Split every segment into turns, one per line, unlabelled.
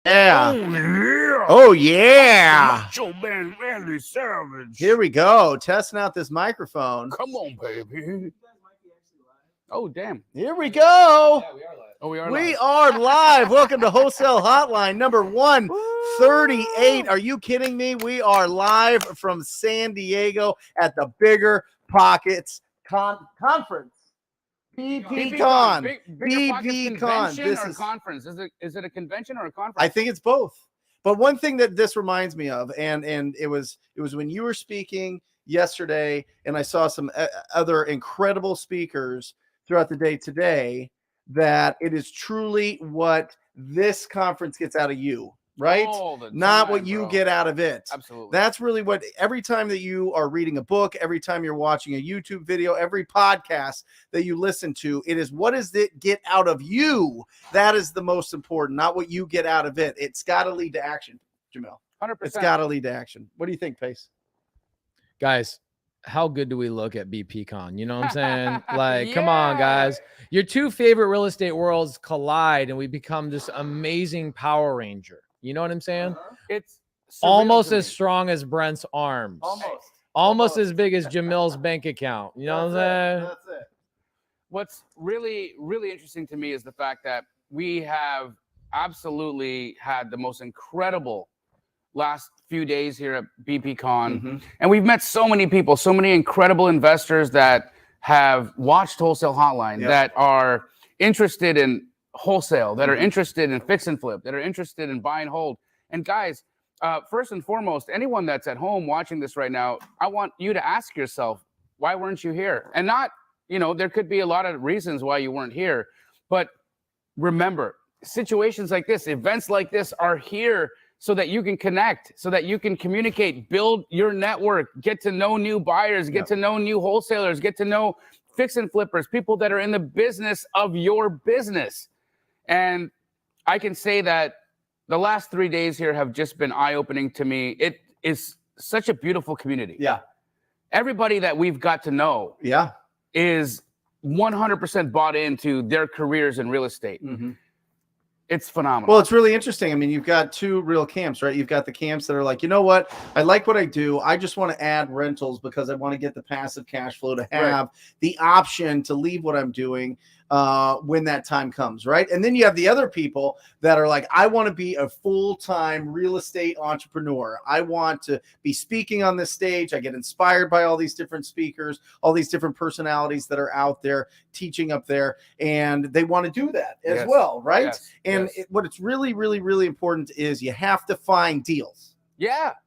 Yeah.
Oh, yeah.
Oh, yeah.
Macho Man Randy Savage.
Here we go. Testing out this microphone.
Come on, baby. Oh, damn.
Here we go.
Yeah, we are live.
Oh, we are
We
live.
are live. Welcome to Wholesale Hotline number 138. Are you kidding me? We are live from San Diego at the Bigger Pockets Conference. BP Con. BP Con.
This is conference. Is it a convention or a conference?
I think it's both. But one thing that this reminds me of, and it was when you were speaking yesterday, and I saw some other incredible speakers throughout the day today, that it is truly what this conference gets out of you, right? Not what you get out of it.
Absolutely.
That's really what, every time that you are reading a book, every time you're watching a YouTube video, every podcast that you listen to, it is what does it get out of you? That is the most important, not what you get out of it. It's got to lead to action, Jamel.
100%.
It's got to lead to action. What do you think, Pace?
Guys, how good do we look at BP Con? You know what I'm saying? Like, come on, guys. Your two favorite real estate worlds collide and we become this amazing Power Ranger. You know what I'm saying?
It's
almost as strong as Brent's arms. Almost as big as Jamil's bank account. You know what I'm saying?
That's it.
What's really, really interesting to me is the fact that we have absolutely had the most incredible last few days here at BP Con. And we've met so many people, so many incredible investors that have watched Wholesale Hotline, that are interested in wholesale, that are interested in fix and flip, that are interested in buy and hold. And guys, first and foremost, anyone that's at home watching this right now, I want you to ask yourself, why weren't you here? And not, you know, there could be a lot of reasons why you weren't here, but remember, situations like this, events like this are here so that you can connect, so that you can communicate, build your network, get to know new buyers, get to know new wholesalers, get to know fix and flippers, people that are in the business of your business. And I can say that the last 3 days here have just been eye-opening to me. It is such a beautiful community.
Yeah.
Everybody that we've got to know is 100% bought into their careers in real estate. It's phenomenal.
Well, it's really interesting. I mean, you've got two real camps, right? You've got the camps that are like, you know what? I like what I do. I just want to add rentals because I want to get the passive cash flow to have the option to leave what I'm doing when that time comes, right? And then you have the other people that are like, I want to be a full-time real estate entrepreneur. I want to be speaking on this stage. I get inspired by all these different speakers, all these different personalities that are out there teaching up there, and they want to do that as well, right? And what it's really, really, really important is you have to find deals.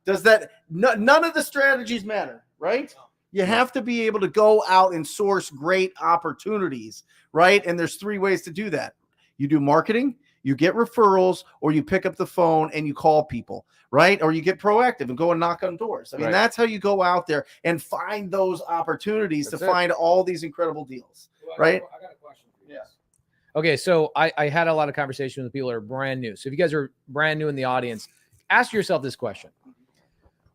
Does that, none of the strategies matter, right? You have to be able to go out and source great opportunities, right? And there's three ways to do that. You do marketing, you get referrals, or you pick up the phone and you call people, right? Or you get proactive and go and knock on doors. I mean, that's how you go out there and find those opportunities to find all these incredible deals, right?
I got a question for you. Okay, so I had a lot of conversation with people that are brand new. So if you guys are brand new in the audience, ask yourself this question.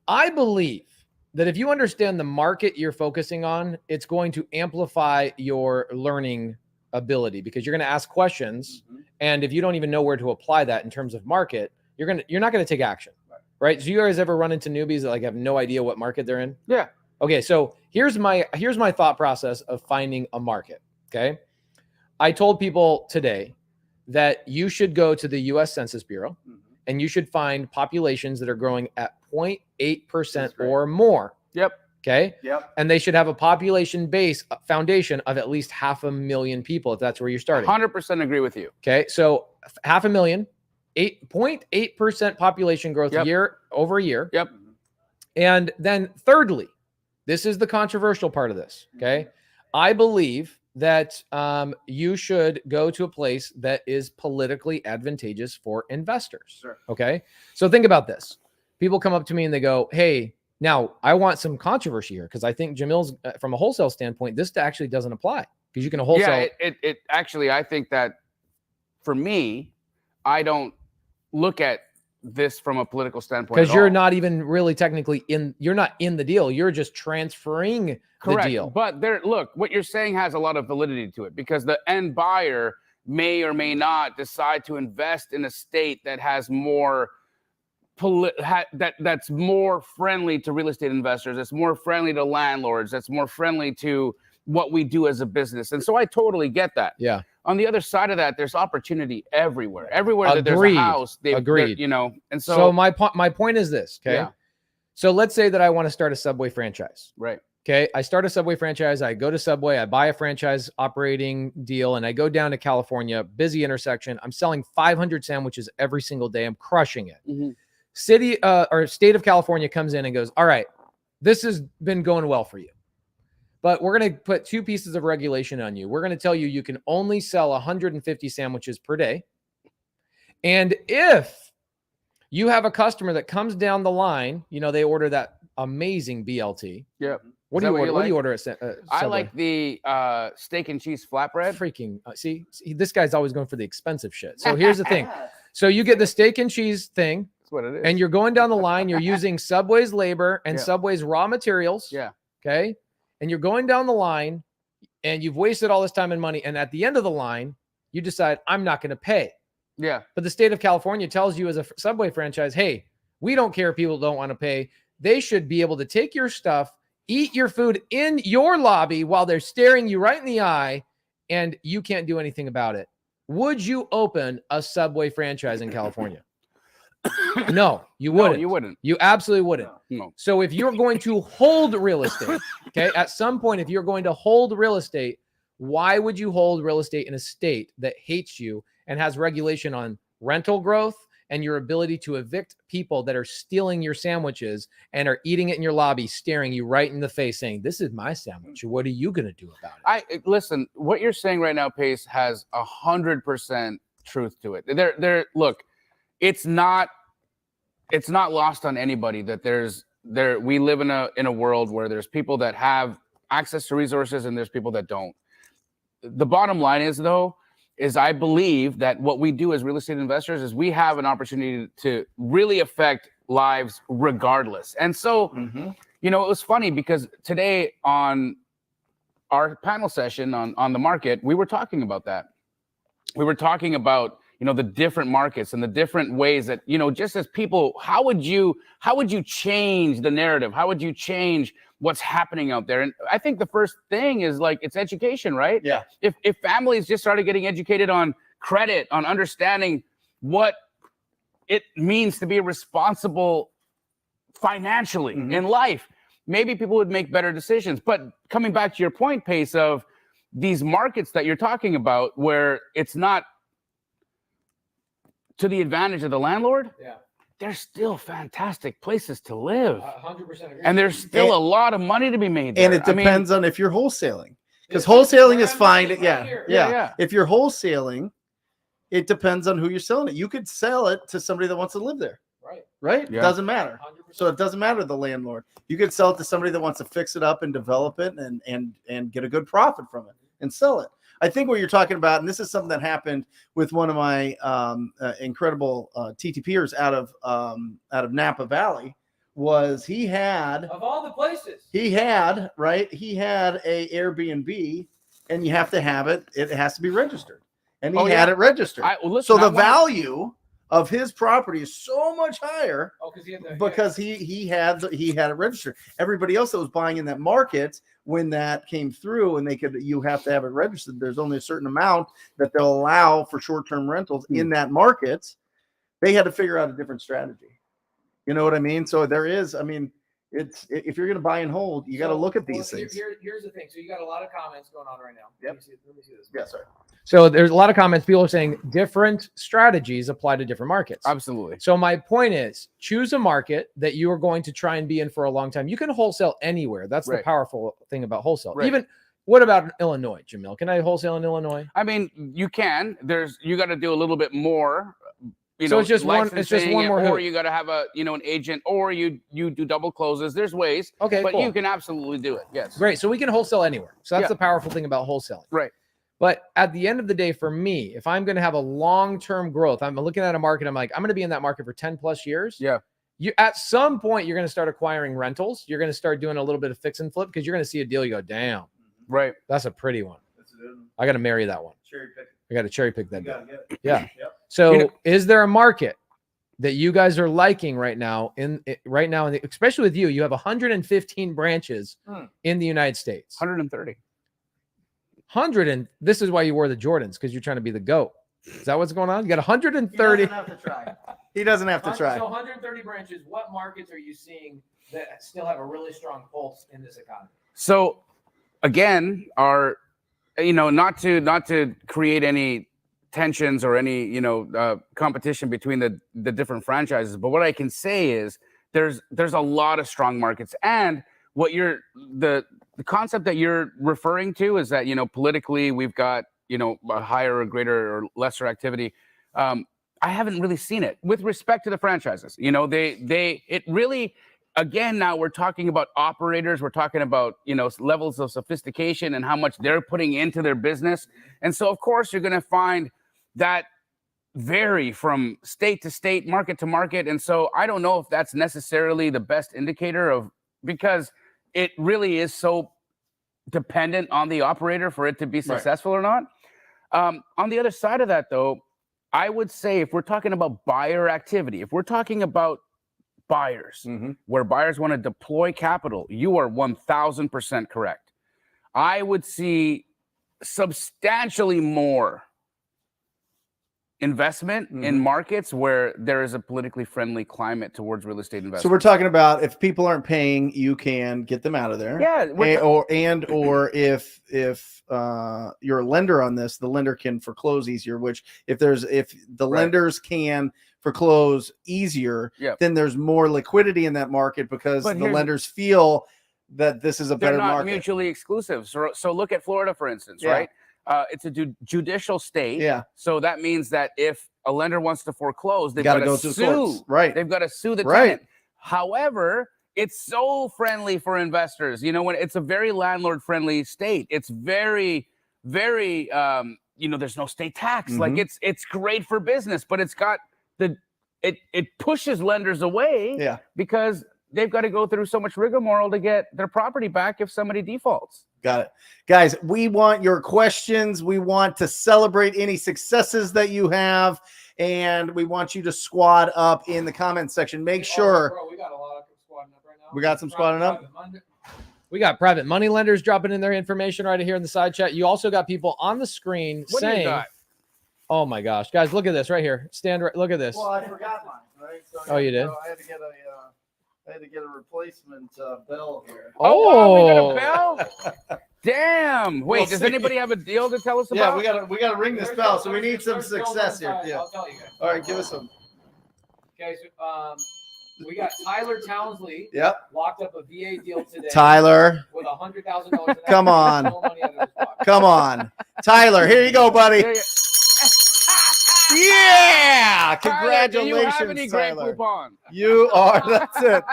I believe that if you understand the market you're focusing on, it's going to amplify your learning ability because you're going to ask questions. And if you don't even know where to apply that in terms of market, you're not going to take action, right? So you guys ever run into newbies that like have no idea what market they're in?
Yeah.
Okay. So here's my thought process of finding a market. Okay. I told people today that you should go to the US Census Bureau and you should find populations that are growing at 0.8% or more. Okay. And they should have a population base foundation of at least 500,000 people if that's where you're starting.
100% agree with you.
Okay. So 500,000, 8.8% population growth year over year. And then thirdly, this is the controversial part of this. Okay. I believe that you should go to a place that is politically advantageous for investors. Okay. So think about this. People come up to me and they go, hey, now I want some controversy here because I think Jamil's from a wholesale standpoint, this actually doesn't apply because you can wholesale.
Yeah, it actually, I think that for me, I don't look at this from a political standpoint
because you're not even really technically you're not in the deal. You're just transferring the deal.
But look, what you're saying has a lot of validity to it because the end buyer may or may not decide to invest in a state that has more that's more friendly to real estate investors, that's more friendly to landlords, that's more friendly to what we do as a business. And so I totally get that.
Yeah.
On the other side of that, there's opportunity everywhere that there's a house.
Agreed.
You know, and
so my point is this. Okay.
Yeah.
So let's say that I want to start a Subway franchise.
Right.
Okay. I start a Subway franchise. I go to Subway, I buy a franchise operating deal, and I go down to California, busy intersection. I'm selling 500 sandwiches every single day. I'm crushing it.
Mm-hmm.
State of California comes in and goes, all right, this has been going well for you, but we're going to put 2 pieces of regulation on you. We're going to tell you you can only sell 150 sandwiches per day. And if you have a customer that comes down the line, you know, they order that amazing BLT.
Yep.
What do you order? What do you order at Subway?
I like the steak and cheese flatbread.
Freaking see, this guy's always going for the expensive shit. So here's the thing. So you get the steak and cheese thing.
What it is.
And you're going down the line, you're using Subway's labor and Subway's raw materials.
Yeah.
Okay. And you're going down the line and you've wasted all this time and money. And at the end of the line, you decide, I'm not going to pay.
Yeah.
But the state of California tells you as a Subway franchise, hey, we don't care if people don't want to pay. They should be able to take your stuff, eat your food in your lobby while they're staring you right in the eye, and you can't do anything about it. Would you open a Subway franchise in California? No, you wouldn't.
No, you wouldn't.
You absolutely wouldn't.
No.
So if you're going to hold real estate, okay, at some point, if you're going to hold real estate, why would you hold real estate in a state that hates you and has regulation on rental growth and your ability to evict people that are stealing your sandwiches and are eating it in your lobby, staring you right in the face, saying, this is my sandwich. What are you going to do about it?
Listen, what you're saying right now, Pace, has 100% truth to it. Look, it's not lost on anybody that we live in a world where there's people that have access to resources and there's people that don't. The bottom line is, though, is I believe that what we do as real estate investors is we have an opportunity to really affect lives regardless. And so, you know, it was funny because today on our panel session on the market, we were talking about that. We were talking about, you know, the different markets and the different ways that, you know, just as people, how would you change the narrative? How would you change what's happening out there? And I think the first thing is like, it's education, right?
Yeah.
If families just started getting educated on credit, on understanding what it means to be responsible financially in life, maybe people would make better decisions. But coming back to your point, Pace, of these markets that you're talking about, where it's not to the advantage of the landlord, they're still fantastic places to live. 100% agree. And there's still a lot of money to be made there.
And it depends on if you're wholesaling, because wholesaling is fine. Yeah. If you're wholesaling, it depends on who you're selling it. You could sell it to somebody that wants to live there. Right?
Yeah.
It doesn't matter.
100%.
So it doesn't matter the landlord. You could sell it to somebody that wants to fix it up and develop it and get a good profit from it and sell it. I think what you're talking about, and this is something that happened with one of my incredible TTPers out of Napa Valley, was he had,
Of all the places.
he had a Airbnb, and you have to have it. It has to be registered, and he had it registered. So the value of his property is so much higher because he had it registered. Everybody else that was buying in that market, when that came through and you have to have it registered, there's only a certain amount that they'll allow for short-term rentals in that market. They had to figure out a different strategy. You know what I mean? So there is, I mean, it's, if you're going to buy and hold, you got to look at these things.
Here's the thing. So you got a lot of comments going on right now.
Yep.
Let me see this.
Yeah, sorry.
So there's a lot of comments. People are saying different strategies apply to different markets.
Absolutely.
So my point is, choose a market that you are going to try and be in for a long time. You can wholesale anywhere. That's the powerful thing about wholesale. Even, what about Illinois, Jamil? Can I wholesale in Illinois?
I mean, you can. You got to do a little bit more.
So it's just one. It's just one more.
Or you got to have an agent, or you do double closes. There's ways.
Okay,
but
cool.
You can absolutely do it. Yes.
Great. So we can wholesale anywhere. So that's the powerful thing about wholesaling.
Right.
But at the end of the day, for me, if I'm going to have a long-term growth, I'm looking at a market. I'm like, I'm going to be in that market for 10 plus years.
Yeah.
You at some point, you're going to start acquiring rentals. You're going to start doing a little bit of fix and flip, because you're going to see a deal. You go, damn.
Right.
That's a pretty one. I got to marry that one. I got to cherry pick that.
Yeah.
Yep. So is there a market that you guys are liking right now especially with you have 115 branches in the United States.
130.
And this is why you wore the Jordans, because you're trying to be the GOAT. Is that what's going on? You got 130.
He doesn't have to try. He doesn't have to try.
So 130 branches. What markets are you seeing that still have a really strong pulse in this economy?
So again, not to create any tensions or any competition between the different franchises, but what I can say is there's a lot of strong markets, and what the concept that you're referring to is that politically we've got a higher or greater or lesser activity. I haven't really seen it with respect to the franchises. It really, again, now we're talking about operators, we're talking about levels of sophistication and how much they're putting into their business, and so of course you're going to find that vary from state to state, market to market. And so I don't know if that's necessarily the best indicator because it really is so dependent on the operator for it to be successful or not. On the other side of that, though, I would say if we're talking about buyer activity, if we're talking about buyers, where buyers want to deploy capital, you are 1000% correct. I would see substantially more investment in markets where there is a politically friendly climate towards real estate investment.
So we're talking about if people aren't paying, you can get them out of there.
Yeah.
Or if you're a lender on this, the lender can foreclose easier. Which if the lenders can foreclose easier, then there's more liquidity in that market because the lenders feel that this is a better market.
They're not mutually exclusive. So look at Florida, for instance, right? It's a judicial state.
Yeah.
So that means that if a lender wants to foreclose, they've got to sue.
Right.
They've got to sue the tenant. However, it's so friendly for investors. When it's a very landlord-friendly state, it's very, very, there's no state tax. Like it's great for business, but it's got it pushes lenders away.
Yeah.
Because they've got to go through so much rigmarole to get their property back if somebody defaults.
Got it. Guys, we want your questions. We want to celebrate any successes that you have, and we want you to squad up in the comment section. Make sure.
Bro, we got a lot of squadding up right now.
We got some squadding up.
We got private money lenders dropping in their information right here in the side chat. You also got people on the screen saying, "Oh my gosh, guys, look at this right here. Look at this."
Well, I forgot mine, right? So
you did?
I had to get a replacement bell here.
Oh, wow, we got a bell? Damn. Wait, does anybody have a deal to tell us about?
Yeah, we gotta ring this bell, so we need some success here. Yeah.
I'll tell you guys.
All right, give us some.
Okay, so we got Tyler Townsley.
Yep.
Locked up a VA deal today.
Tyler.
With $100,000.
Come on. Come on. Tyler, here you go, buddy. Yeah! Congratulations,
Tyler, do you have any great
Tyler.
coupon?
You are. That's it.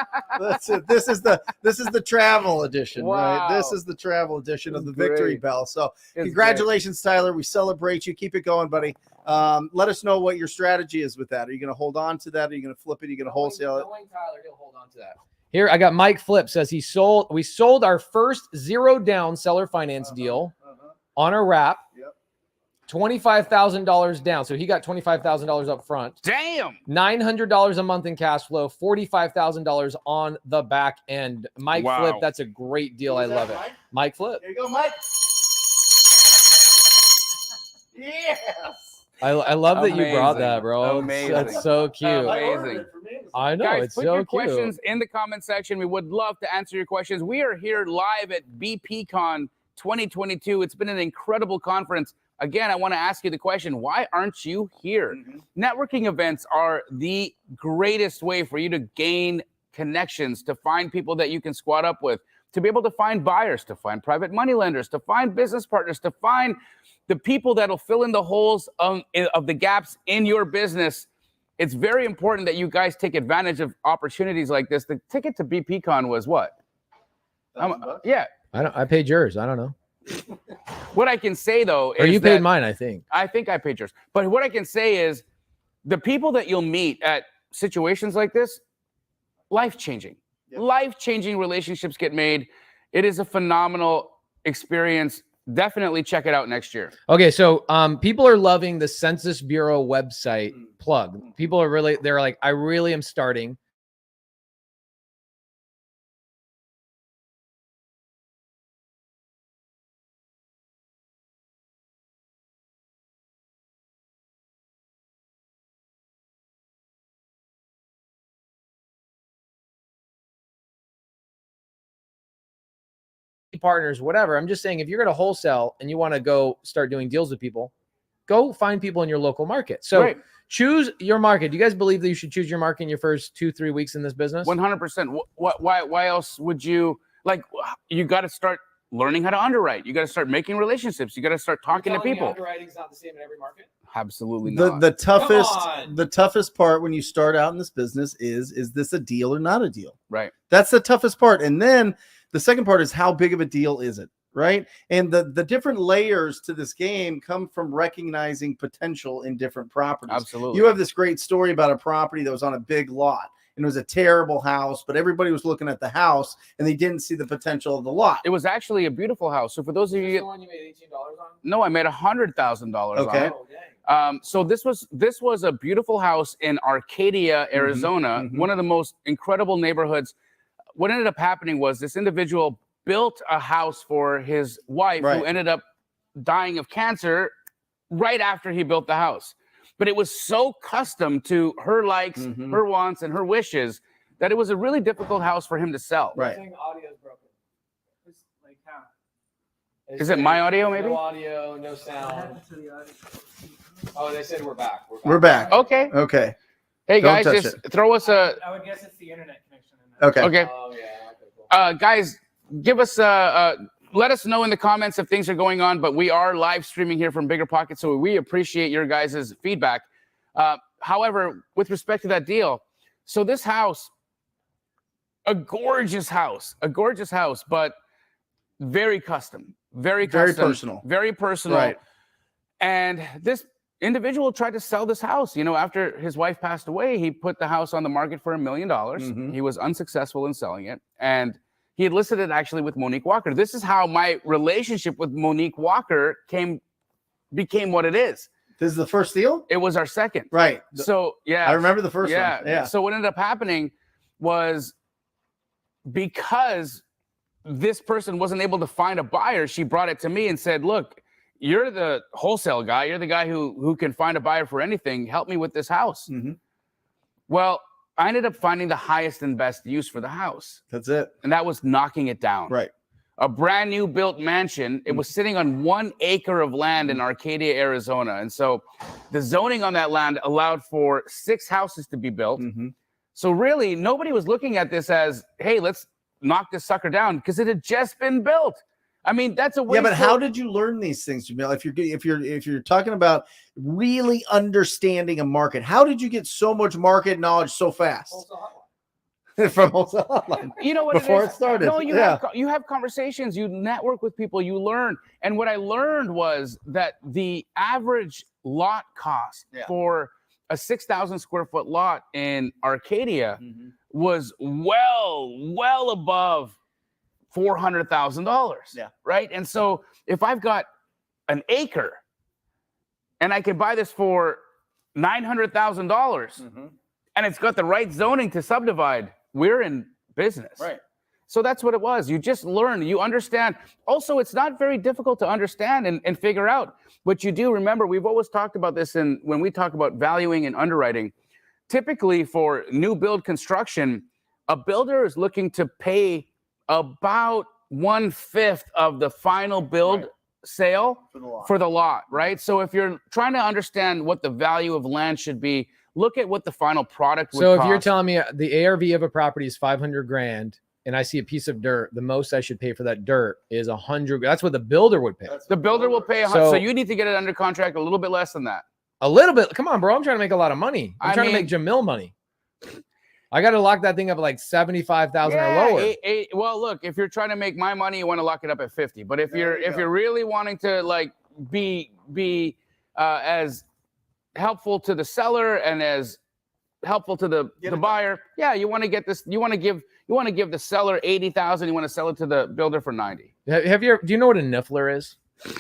That's it. This is the travel edition,
Wow.
right? This is the travel edition of the Victory Bell. So, congratulations, Tyler. We celebrate you. Keep it going, buddy. Let us know what your strategy is with that. Are you going to hold on to that? Are you going to flip it? Are you going to wholesale it?
Knowing Tyler, he'll hold on to that. Here, I got Mike Flip says we sold our first 0 down seller finance deal on a wrap.
Yep.
$25,000 down. So he got $25,000 up front.
Damn.
$900 a month in cash flow, $45,000 on the back end. Mike Flip, that's a great deal. I love it. Mike Flip.
There you go, Mike. Yes.
I love that you brought that, bro.
Amazing.
That's so cute.
Amazing.
I know.
Guys,
it's
put
so
your
cute.
questions in the comment section. We would love to answer your questions. We are here live at BPCon 2022. It's been an incredible conference. Again, I want to ask you the question, why aren't you here? Networking events are the greatest way for you to gain connections, to find people that you can squad up with, to be able to find buyers, to find private money lenders, to find business partners, to find the people that'll fill in the holes of the gaps in your business. It's very important that you guys take advantage of opportunities like this. The ticket to BPCon was what? Yeah.
I paid yours. I don't know.
What I can say, though, is
or you paid mine, I think.
I think I paid yours. But what I can say is the people that you'll meet at situations like this, life-changing. Yep. Life-changing relationships get made. It is a phenomenal experience. definitely check it out next year.
Okay, so people are loving the Census Bureau website plug. People are really, they're like, I really am starting. Partners, whatever. I'm just saying, if you're going to wholesale and you want to go start doing deals with people, go find people in your local market. So choose your market. Do you guys believe that you should choose your market in your first 2-3 weeks in this business?
100%. Why else would you, like, you got to start learning how to underwrite. You got to start making relationships. You got to start talking to people.
Underwriting's not the same in every market?
Absolutely not.
The toughest part when you start out in this business is this a deal or not a deal?
Right.
That's the toughest part. And then the second part is, how big of a deal is it? Right. And the different layers to this game come from recognizing potential in different properties.
Absolutely.
You have this great story about a property that was on a big lot, and it was a terrible house, but everybody was looking at the house and they didn't see the potential of the lot.
It was actually a beautiful house. So for those of you,
one you made $18 on?
No, I made $100,000
Okay.
on it. So this was a beautiful house in Arcadia, Arizona, one of the most incredible neighborhoods. What ended up happening was this individual built a house for his wife, who ended up dying of cancer right after he built the house. But it was so custom to her likes, her wants, and her wishes that it was a really difficult house for him to sell.
Right.
Audio is broken.
It's like how?
Is it my audio, maybe?
No audio, no sound. Oh, they said we're back.
We're back.
Okay.
Okay.
Hey,
Don't
guys,
touch
just
it.
throw us a...
I would guess it's the internet connection.
Okay.
Okay.
Oh, yeah. Okay, cool.
Guys, give us let us know in the comments if things are going on, but we are live streaming here from Bigger Pockets, so we appreciate your guys' feedback. However, with respect to that deal, so this house, a gorgeous house, but very custom, very personal.
Right.
And this individual tried to sell this house. You know, after his wife passed away, he put the house on the market for $1 million. He was unsuccessful in selling it, and he had listed it actually with Monique Walker. This is how my relationship with Monique Walker became what it is.
This is the first deal?
It was our second.
Right.
So, yeah.
I remember the first one. Yeah.
So what ended up happening was, because this person wasn't able to find a buyer, she brought it to me and said, look, you're the wholesale guy. You're the guy who can find a buyer for anything. Help me with this house. Well, I ended up finding the highest and best use for the house.
That's it.
And that was knocking it down.
Right.
A brand new built mansion. It was sitting on 1 acre of land in Arcadia, Arizona. And so the zoning on that land allowed for 6 houses to be built. So really, nobody was looking at this as, hey, let's knock this sucker down, because it had just been built. I mean, that's a waste.
Yeah, but how did you learn these things, Jamil? If you're talking about really understanding a market, how did you get so much market knowledge so fast? From Wholesale Hotline.
You know what?
Before it started.
No, you have conversations, you network with people, you learn. And what I learned was that the average lot cost for a 6,000 square foot lot in Arcadia was well above $400,000.
Yeah.
Right. And so if I've got an acre and I can buy this for $900,000 and it's got the right zoning to subdivide, we're in business.
Right.
So that's what it was. You just learn, you understand. Also, it's not very difficult to understand and figure out what you do. Remember, we've always talked about this when we talk about valuing and underwriting. Typically for new build construction, a builder is looking to pay about 1/5 of the final build sale for the lot, right? So if you're trying to understand what the value of land should be, look at what the final product would cost.
So if you're telling me the ARV of a property is 500 grand and I see a piece of dirt, the most I should pay for that dirt is 100. That's what the builder would pay.
The builder will pay 100. So you need to get it under contract a little bit less than that.
A little bit. Come on, bro. I'm trying to make a lot of money. I'm trying to make Jamil money. I got to lock that thing up at like 75,000 or lower.
Well, look, if you're trying to make my money, you want to lock it up at 50. But if you're really wanting to like be as helpful to the seller and as helpful to the buyer, you want to get this. You want to give the seller 80,000. You want to sell it to the builder for 90.
Do you know what a niffler is?
This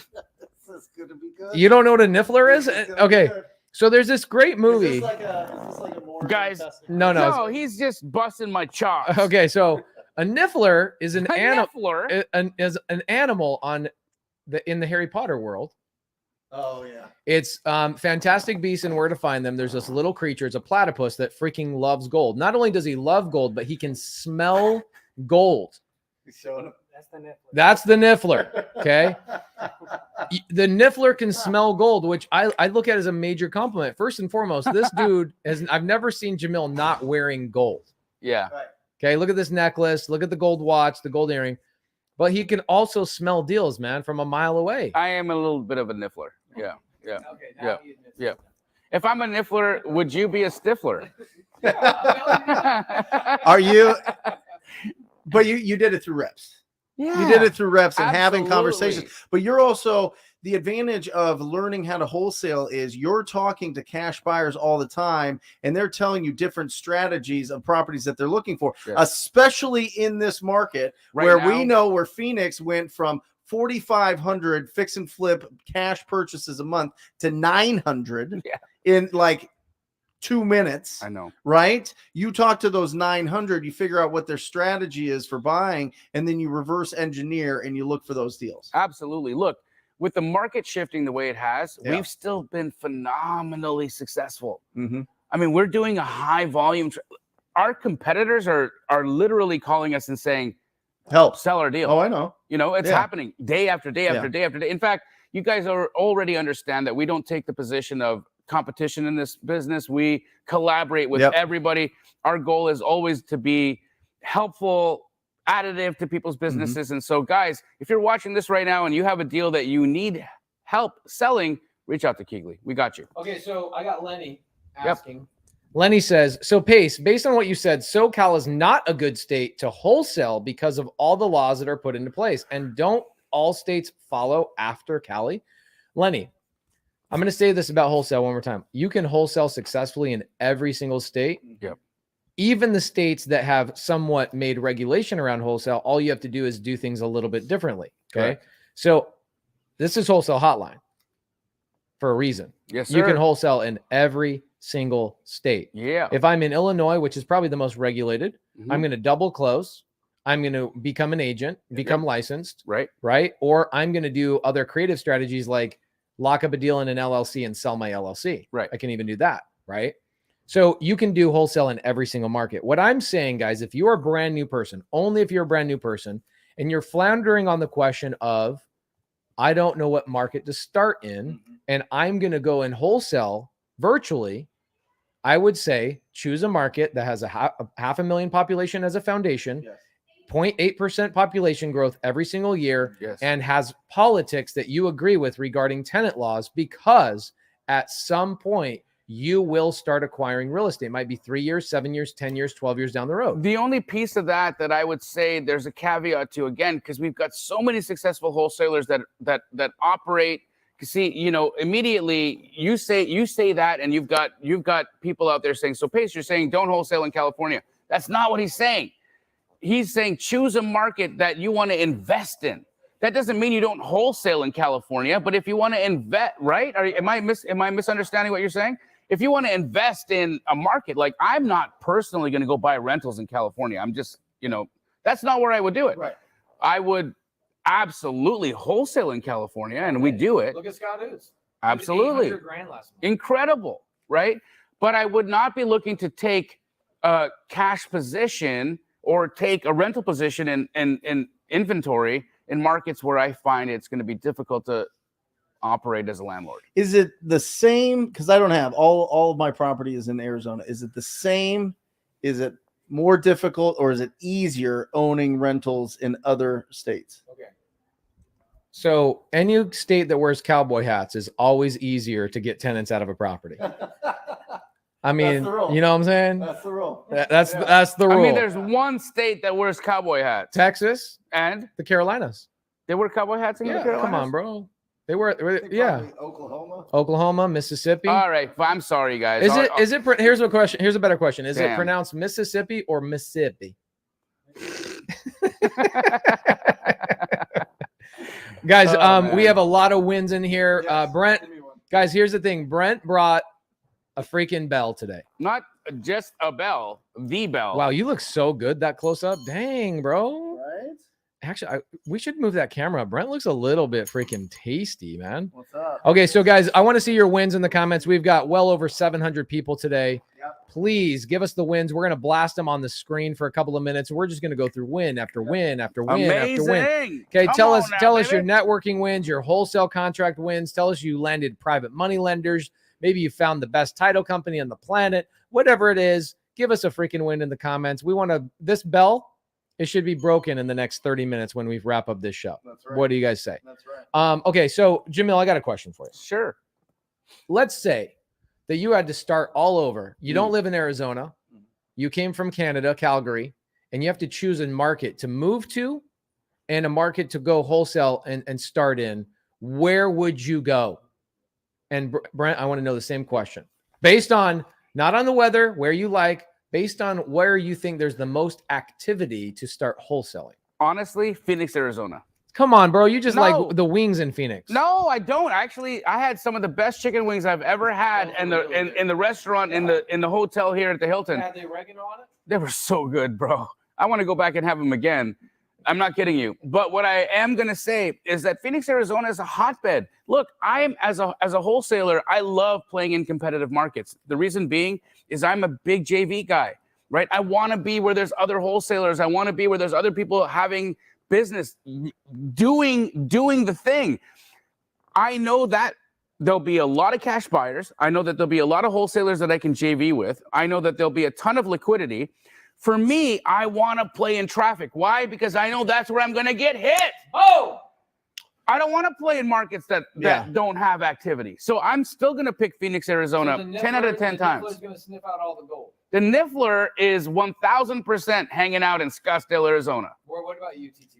is gonna be good.
You don't know what a niffler is?
This gonna be
Okay.
good.
So there's this great
Is
movie.
this like a more
Guys,
No.
No, he's just busting my chops.
Okay, so a niffler is an
A
animal.
niffler?
Is an animal in the Harry Potter world.
Oh yeah.
It's Fantastic Beasts and Where to Find Them. There's this little creature. It's a platypus that freaking loves gold. Not only does he love gold, but he can smell gold.
He's showing him.
That's the niffler. Okay. The niffler can smell gold, which I look at as a major compliment. First and foremost, this dude I've never seen Jamil not wearing gold.
Yeah.
Right.
Okay. Look at this necklace. Look at the gold watch, the gold earring. But he can also smell deals, man, from a mile away.
I am a little bit of a niffler. Yeah. Yeah.
Okay,
Yeah,
now he admits
yeah.
it.
If I'm a niffler, would you be a stiffler?
Are you? But you did it through reps.
Yeah.
You did it through reps and having
Absolutely.
conversations. But you're also the advantage of learning how to wholesale is you're talking to cash buyers all the time, and they're telling you different strategies of properties that they're looking for,
Yeah.
especially in this market
Right
where
now-
we know where Phoenix went from 4,500 fix and flip cash purchases a month to 900
Yeah.
in like 2 minutes.
I know.
Right? You talk to those 900, you figure out what their strategy is for buying, and then you reverse engineer and you look for those deals.
Absolutely. Look, with the market shifting the way it has,
Yeah.
we've still been phenomenally successful.
Mm-hmm.
I mean, we're doing a high volume. Our competitors are literally calling us and saying,
Help.
sell our deal.
Oh, I know.
You know, it's
Yeah.
happening day after day after
Yeah.
day after day. In fact, you guys already understand that we don't take the position of competition in this business. We collaborate with
Yep.
everybody. Our goal is always to be helpful, additive to people's
Mm-hmm.
businesses. And so, guys, if you're watching this right now and you have a deal that you need help selling, reach out to Keegley. We got you.
Okay, so I got Lenny
Yep.
asking. Lenny says, so Pace, based on what you said, SoCal is not a good state to wholesale because of all the laws that are put into place. And don't all states follow after Cali? Lenny, I'm going to say this about wholesale one more time. You can wholesale successfully in every single state.
Yep.
Even the states that have somewhat made regulation around wholesale, all you have to do is do things a little bit differently. Okay.
Correct.
So this is Wholesale Hotline for a reason.
Yes, sir.
You can wholesale in every single state.
Yeah.
If I'm in Illinois, which is probably the most regulated,
Mhm.
I'm going to double close. I'm going to become an agent, become licensed,
Right.
right? Or I'm going to do other creative strategies like lock up a deal in an LLC and sell my LLC.
Right.
I can even do that, right? So you can do wholesale in every single market. What I'm saying, guys, if you're a brand new person, only if you're a brand new person, and you're floundering on the question of, I don't know what market to start in, and I'm going to go and wholesale virtually, I would say choose a market that has a half a million population as a foundation,
Yes.
0.8% population growth every single year,
Yes.
and has politics that you agree with regarding tenant laws, because at some point you will start acquiring real estate. It might be 3 years, 7 years, 10 years, 12 years down the road.
The only piece of that I would say there's a caveat to, again, because we've got so many successful wholesalers that operate. See, you know, immediately you say that, and you've got people out there saying, so Pace, you're saying don't wholesale in California. That's not what he's saying. He's saying choose a market that you want to invest in. That doesn't mean you don't wholesale in California, but if you want to invest, right? Am I misunderstanding what you're saying? If you want to invest in a market, like I'm not personally going to go buy rentals in California. I'm just, you know, that's not where I would do it.
Right.
I would absolutely wholesale in California, and we do it.
Look at Scott Ooze.
Absolutely.
$800,000 last month.
Incredible, right? But I would not be looking to take a cash position or take a rental position in inventory in markets where I find it's going to be difficult to operate as a landlord.
Is it the same? Because I don't have all of my property is in Arizona. Is it the same? Is it more difficult, or is it easier owning rentals in other states?
Okay. So any state that wears cowboy hats is always easier to get tenants out of a property. I mean,
the rule.
you know what I'm saying?
That's the rule.
That's the
I
rule.
mean, there's one state that wears cowboy hats,
Texas,
and
the Carolinas.
they wear cowboy hats in the
Yeah,
Carolinas.
come on, bro. They were,
I think
yeah.
probably Oklahoma.
Oklahoma, Mississippi.
All right, I'm sorry, guys.
Is it? Here's a question. Here's a better question. Is it
Damn.
pronounced Mississippi or Mississippi? Guys,
Oh,
we have a lot of wins in here.
Yes.
Brent,
Give me one.
guys, here's the thing. Brent brought a freaking bell today.
Not just a bell, the bell.
Wow, you look so good that close up. Dang, bro.
Right?
Actually, we should move that camera up. Brent looks a little bit freaking tasty, man.
What's up?
Okay, so guys, I want to see your wins in the comments. We've got well over 700 people today.
Yep.
Please give us the wins. We're going to blast them on the screen for a couple of minutes. We're just going to go through win after win after win after win.
Amazing.
Okay,
Come
tell
on
us
now,
your
baby.
networking wins, your wholesale contract wins. Tell us you landed private money lenders. Maybe you found the best title company on the planet. Whatever it is, give us a freaking win in the comments. We want to this bell. It should be broken in the next 30 minutes when we wrap up this show.
That's right.
What do you guys say?
That's right.
Okay, so Jamil, I got a question for you.
Sure.
Let's say that you had to start all over. You don't live in Arizona. You came from Canada, Calgary, and you have to choose a market to move to and a market to go wholesale and start in. Where would you go? And Brent, I want to know the same question. Based on, not on the weather, where you like, based on where you think there's the most activity to start wholesaling.
Honestly, Phoenix, Arizona.
Come on, bro. You just
No.
like the wings in Phoenix.
No, I don't. Actually, I had some of the best chicken wings I've ever had in the restaurant in the hotel here at the Hilton.
Had the oregano on it?
They were so good, bro. I want to go back and have them again. I'm not kidding you. But what I am going to say is that Phoenix, Arizona is a hotbed. Look, as a wholesaler, I love playing in competitive markets. The reason being is I'm a big JV guy, right? I want to be where there's other wholesalers. I want to be where there's other people having business, doing the thing. I know that there'll be a lot of cash buyers. I know that there'll be a lot of wholesalers that I can JV with. I know that there'll be a ton of liquidity. For me, I want to play in traffic. Why? Because I know that's where I'm going to get hit. Oh, I don't want to play in markets that don't have activity. So I'm still going to pick Phoenix, Arizona,
So
10 out of 10 times.
The Niffler's going to sniff out all the gold.
The Niffler is 1,000% hanging out in Scottsdale, Arizona.
Or what about you, TTB?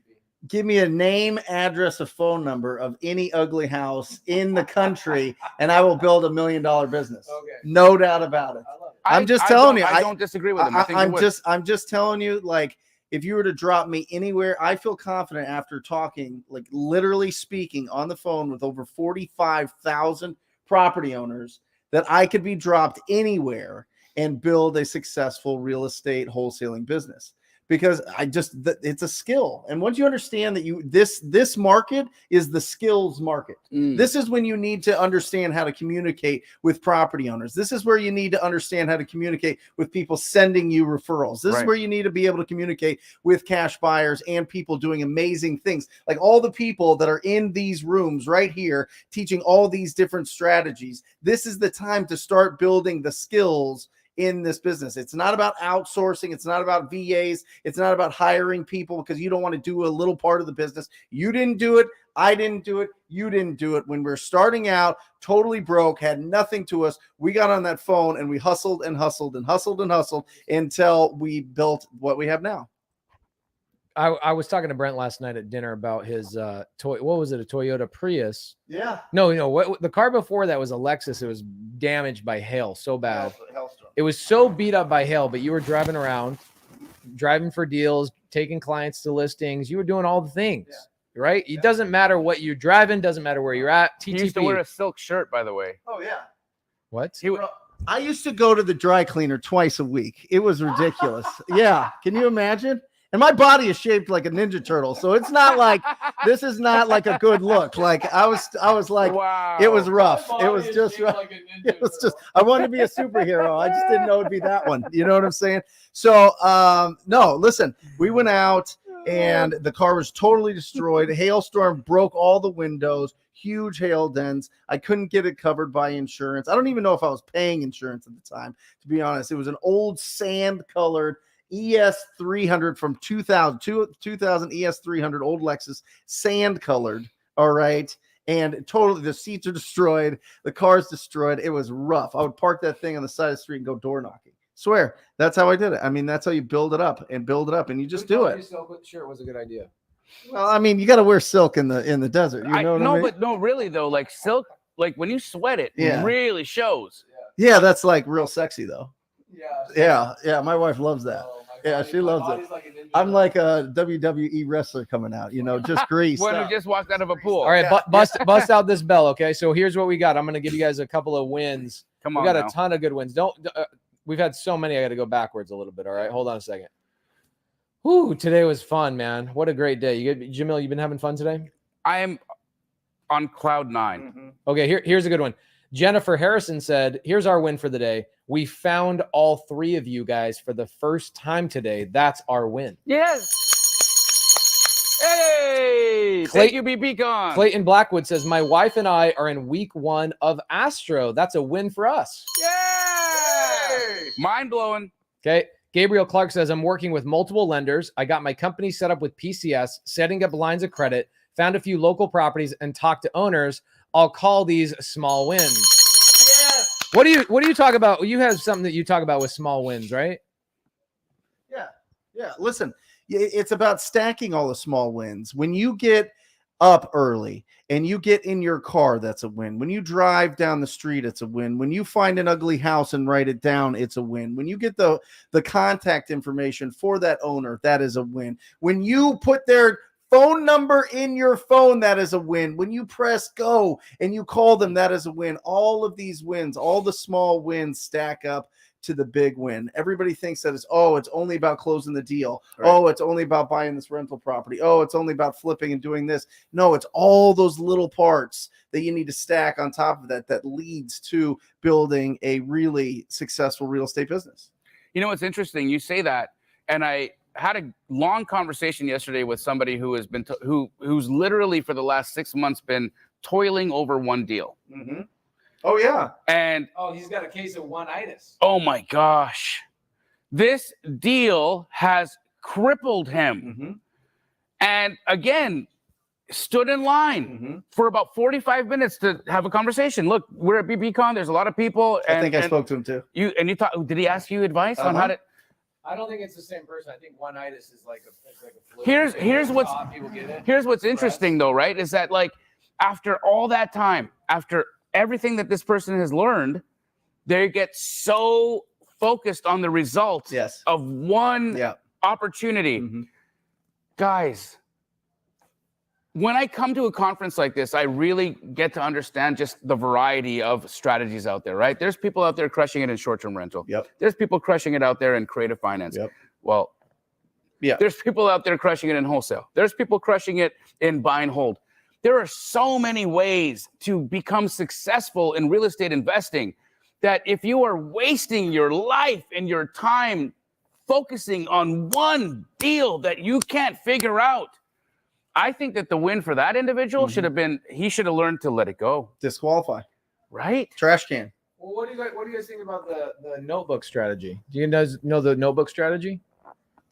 Give me a name, address, a phone number of any ugly house in the country, and I will build $1 million business.
Okay.
No doubt about it.
I love it.
I'm just telling you.
I don't disagree with him. I think
I'm just telling you, like, if you were to drop me anywhere, I feel confident after talking, like literally speaking on the phone with over 45,000 property owners, that I could be dropped anywhere and build a successful real estate wholesaling business. Because it's a skill. And once you understand that this market is the skills market. This is when you need to understand how to communicate with property owners. This is where you need to understand how to communicate with people sending you referrals. This is where you need to be able to communicate with cash buyers and people doing amazing things. Like all the people that are in these rooms right here, teaching all these different strategies. This is the time to start building the skills in this business. It's not about outsourcing. It's not about VAs. It's not about hiring people because you don't want to do a little part of the business. You didn't do it. I didn't do it. You didn't do it. When we're starting out, totally broke, had nothing to us, we got on that phone and we hustled and hustled and hustled and hustled until we built what we have now.
I was talking to Brent last night at dinner about his what was it, a Toyota Prius?
Yeah.
No, what the car before that was a Lexus. It was damaged by hail so bad. It was so beat up by hail, but you were driving around, driving for deals, taking clients to listings. You were doing all the things, right? It doesn't matter what you're driving, doesn't matter where you're at.
He used to wear a silk shirt, by the way.
Oh, yeah.
What?
I used to go to the dry cleaner twice a week. It was ridiculous. Yeah. Can you imagine? And my body is shaped like a Ninja Turtle. So it's not like, this is not like a good look. Like I was like,
wow.
It was rough. It was just rough. It was just, I wanted to be a superhero. I just didn't know it'd be that one. You know what I'm saying? So, no, listen, we went out and the car was totally destroyed. A hailstorm broke all the windows, huge hail dents. I couldn't get it covered by insurance. I don't even know if I was paying insurance at the time, to be honest. It was an old sand colored ES300 from 2000 ES300, old Lexus, sand colored. All right. And totally the seats are destroyed. The car's destroyed. It was rough. I would park that thing on the side of the street and go door knocking. Swear. That's how I did it. I mean, that's how you build it up and you just do it.
Silk was a good idea.
Well, I mean, you got to wear silk in the desert. You know what I mean?
But no, really though, like silk, like when you sweat it, it really shows.
Yeah, that's like real sexy though.
Yeah.
Yeah. My wife loves that.
Oh, my
Yeah, she loves it. I'm like a WWE wrestler coming out, just grease.
One who just walked out of a pool.
All right, bust out this bell, okay? So here's what we got. I'm going to give you guys a couple of wins.
Come
we
on
got
now.
a ton of good wins. We've had so many. I got to go backwards a little bit. All right, hold on a second. Whoo, today was fun, man. What a great day. Jamil, you been having fun today?
I am on cloud 9.
Mm-hmm.
Okay, here's a good one. Jennifer Harrison said, here's our win for the day. We found all 3 of you guys for the first time today. That's our win.
Yes. Hey, thank you, BPCon.
Clayton Blackwood says, my wife and I are in week 1 of Astro. That's a win for us.
Yay! Mind blowing.
Okay. Gabriel Clark says, I'm working with multiple lenders. I got my company set up with PCS, setting up lines of credit, found a few local properties, and talked to owners. I'll call these small wins.
Yes.
What do you talk about? You have something that you talk about with small wins, right?
Yeah. Listen, it's about stacking all the small wins. When you get up early and you get in your car, that's a win. When you drive down the street, it's a win. When you find an ugly house and write it down, it's a win. When you get the contact information for that owner, that is a win. When you put their phone number in your phone, that is a win. When you press go and you call them, that is a win. All of these wins, all the small wins stack up to the big win. Everybody thinks that it's only about closing the deal. Right. Oh, it's only about buying this rental property. Oh, it's only about flipping and doing this. No, it's all those little parts that you need to stack on top of that leads to building a really successful real estate business.
You know, it's interesting. You say that, and I had a long conversation yesterday with somebody who has been who's literally for the last 6 months been toiling over one deal.
Mm-hmm. Oh yeah,
and
he's got a case of one-itis.
Oh my gosh, this deal has crippled him.
Mm-hmm.
And again, stood in line for about 45 minutes to have a conversation. Look, we're at BPCon. There's a lot of people.
I think I spoke to him too.
You thought? Did he ask you advice on how to?
I don't think it's the same person. I think one-itis is like a flu.
Here's what's interesting though, right? Is that like after all that time, after everything that this person has learned, they get so focused on the results of one opportunity. Mm-hmm. Guys, when I come to a conference like this, I really get to understand just the variety of strategies out there, right? There's people out there crushing it in short-term rental.
Yep.
There's people crushing it out there in creative finance.
Yep.
Well, there's people out there crushing it in wholesale. There's people crushing it in buy and hold. There are so many ways to become successful in real estate investing that if you are wasting your life and your time focusing on one deal that you can't figure out, I think that the win for that individual should have been, he should have learned to let it go.
Disqualify.
Right?
Trash can.
Well, what do you guys think about
the notebook strategy? Do you guys know the notebook strategy?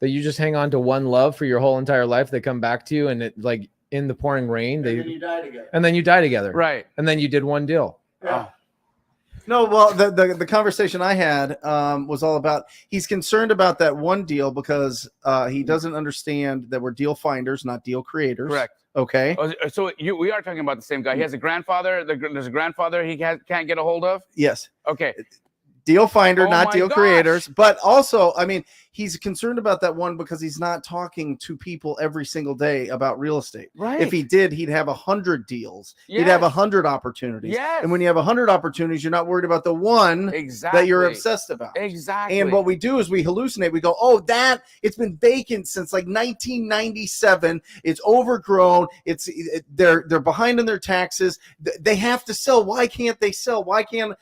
That you just hang on to one love for your whole entire life. They come back to you and it like in the pouring rain.
And then you die together.
And then you die together.
Right.
And then you did one deal.
Yeah. No, well, the conversation I had was all about, he's concerned about that one deal because he doesn't understand that we're deal finders, not deal creators.
Correct.
Okay.
So we are talking about the same guy. He has a grandfather. There's a grandfather he can't get a hold of.
Yes.
Okay.
Deal finder, not deal creators. But also, I mean, he's concerned about that one because he's not talking to people every single day about real estate.
Right.
If he did, he'd have 100 deals. Yes. He'd have 100 opportunities.
Yes.
And when you have 100 opportunities, you're not worried about the one that you're obsessed about.
Exactly.
And what we do is we hallucinate. We go, oh, it's been vacant since like 1997. It's overgrown. They're behind on their taxes. They have to sell. Why can't they sell? Why can't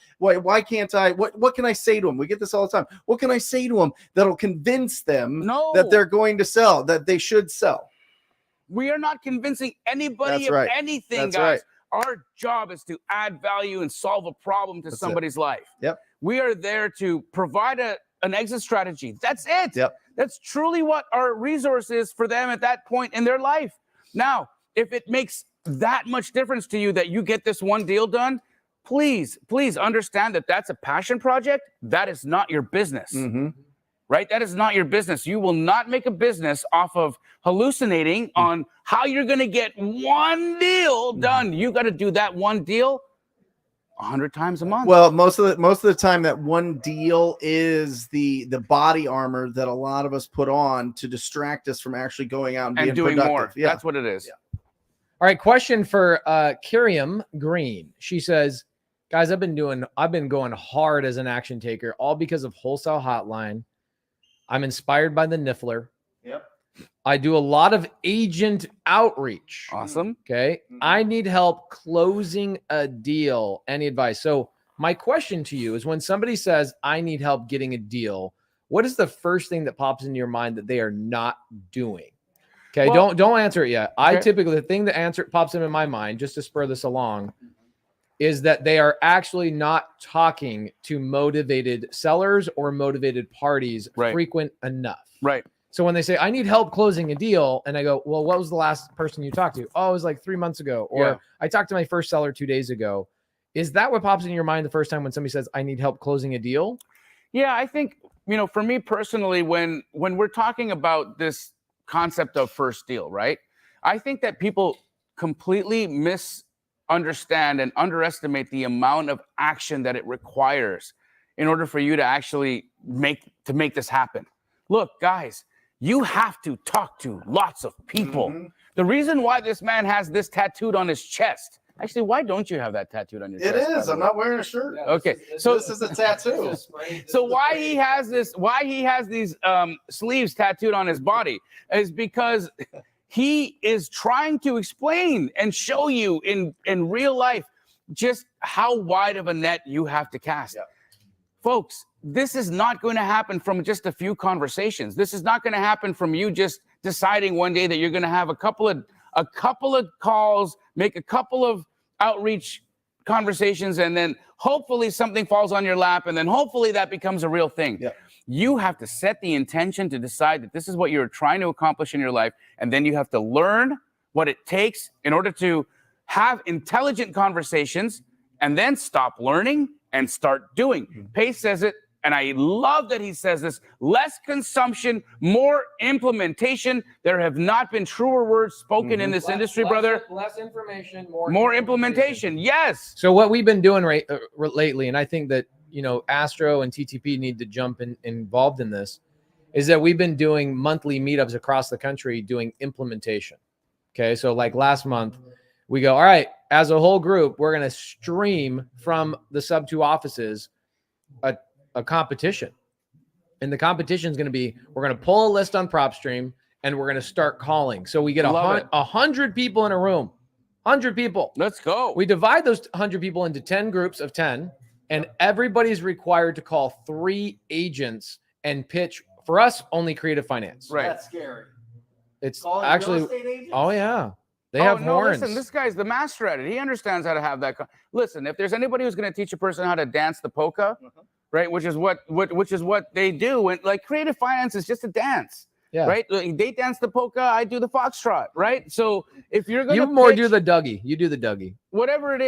I? What can I say to them? We get this all the time. What can I say to them that'll convince them that they're going to sell, that they should sell?
We are not convincing anybody of anything, guys. Our job is to add value and solve a problem to somebody's life.
Yep.
We are there to provide an exit strategy. That's it.
Yep.
That's truly what our resource is for them at that point in their life. Now, if it makes that much difference to you that you get this one deal done, please understand that that's a passion project. That is not your business, right? That is not your business. You will not make a business off of hallucinating on how you're going to get one deal done. You got to do that one deal 100 times a month.
Well, most of the time, that one deal is the body armor that a lot of us put on to distract us from actually going out and being
doing
productive.
more.
Yeah.
That's what it is.
Yeah.
All right, question for Kiriam Green. She says, guys, I've been going hard as an action taker, all because of Wholesale Hotline. I'm inspired by the Niffler.
Yep.
I do a lot of agent outreach.
Awesome.
Okay. I need help closing a deal. Any advice? So my question to you is, when somebody says, I need help getting a deal, what is the first thing that pops into your mind that they are not doing? Okay.
Well,
don't answer it yet.
okay.
I typically, the thing that pops into my mind, just to spur this along, is that they are actually not talking to motivated sellers or motivated parties frequent enough.
Right.
So when they say, I need help closing a deal, and I go, well, what was the last person you talked to? Oh, it was like 3 months ago. Or I talked to my first seller 2 days ago. Is that what pops in your mind the first time when somebody says, I need help closing a deal?
Yeah, I think, for me personally, when we're talking about this concept of first deal, right? I think that people completely misunderstand and underestimate the amount of action that it requires in order for you to actually make this happen. Look, guys, you have to talk to lots of people. The reason why this man has this tattooed on his chest. Actually, why don't you have that tattooed on your chest?
It is. I'm not wearing a shirt.
Yeah,
Okay,
So this is a tattoo.
So why he has these sleeves tattooed on his body is because he is trying to explain and show you in real life just how wide of a net you have to cast.
Yeah.
Folks, this is not going to happen from just a few conversations. This is not going to happen from you just deciding one day that you're going to have a couple of calls, make a couple of outreach conversations, and then hopefully something falls on your lap, and then hopefully that becomes a real thing.
Yeah.
You have to set the intention to decide that this is what you're trying to accomplish in your life, and then you have to learn what it takes in order to have intelligent conversations, and then stop learning and start doing. Pace says it, and I love that he says this: less consumption, more implementation. There have not been truer words spoken in this industry, brother.
Less information,
More implementation. Yes.
So what we've been doing lately, and I think that, Astro and TTP need to jump involved in this, is that we've been doing monthly meetups across the country doing implementation. Okay. So like last month, we go, all right, as a whole group, we're going to stream from the sub 2 offices a competition. And the competition is going to be, we're going to pull a list on PropStream and we're going to start calling. So we get 100 people in a room, 100 people.
Let's go.
We divide those 100 people into 10 groups of 10, and everybody's required to call 3 agents and pitch. For us, only creative finance.
Right.
That's scary.
It's
Calling
actually,
real estate agents?
oh yeah. They have horns.
Listen, this guy's the master at it. He understands how to have that. Listen, if there's anybody who's going to teach a person how to dance the polka, right, which is what they do, and like creative finance is just a dance, right? They dance the polka, I do the foxtrot, right? So if you're going to
do the Dougie, you do the Dougie.
Whatever it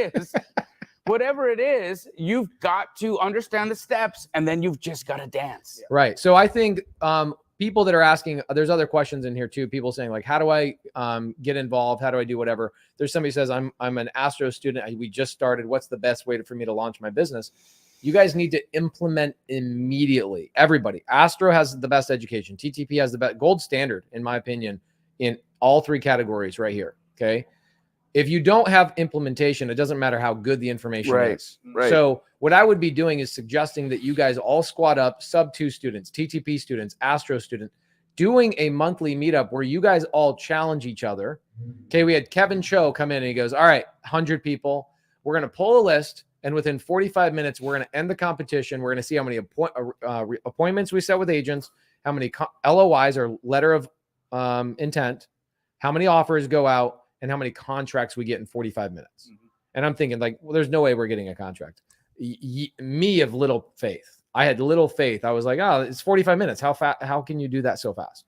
is, you've got to understand the steps, and then you've just got to dance.
Right. So I think people that are asking, there's other questions in here too. People saying like, how do I get involved? How do I do whatever? There's somebody says, I'm an Astro student. We just started. What's the best way for me to launch my business? You guys need to implement immediately. Everybody. Astro has the best education. TTP has the best gold standard, in my opinion, in all 3 categories right here. Okay. If you don't have implementation, it doesn't matter how good the information is.
Right.
So what I would be doing is suggesting that you guys all squad up, sub 2 students, TTP students, Astro students, doing a monthly meetup where you guys all challenge each other. Okay. We had Kevin Cho come in and he goes, all right, 100 people. We're going to pull a list. And within 45 minutes, we're going to end the competition. We're going to see how many appointments we set with agents, how many LOIs or letter of intent, how many offers go out, and how many contracts we get in 45 minutes. And I'm thinking like, well, there's no way we're getting a contract. Me of little faith. I had little faith. I was like, oh, it's 45 minutes. How can you do that so fast?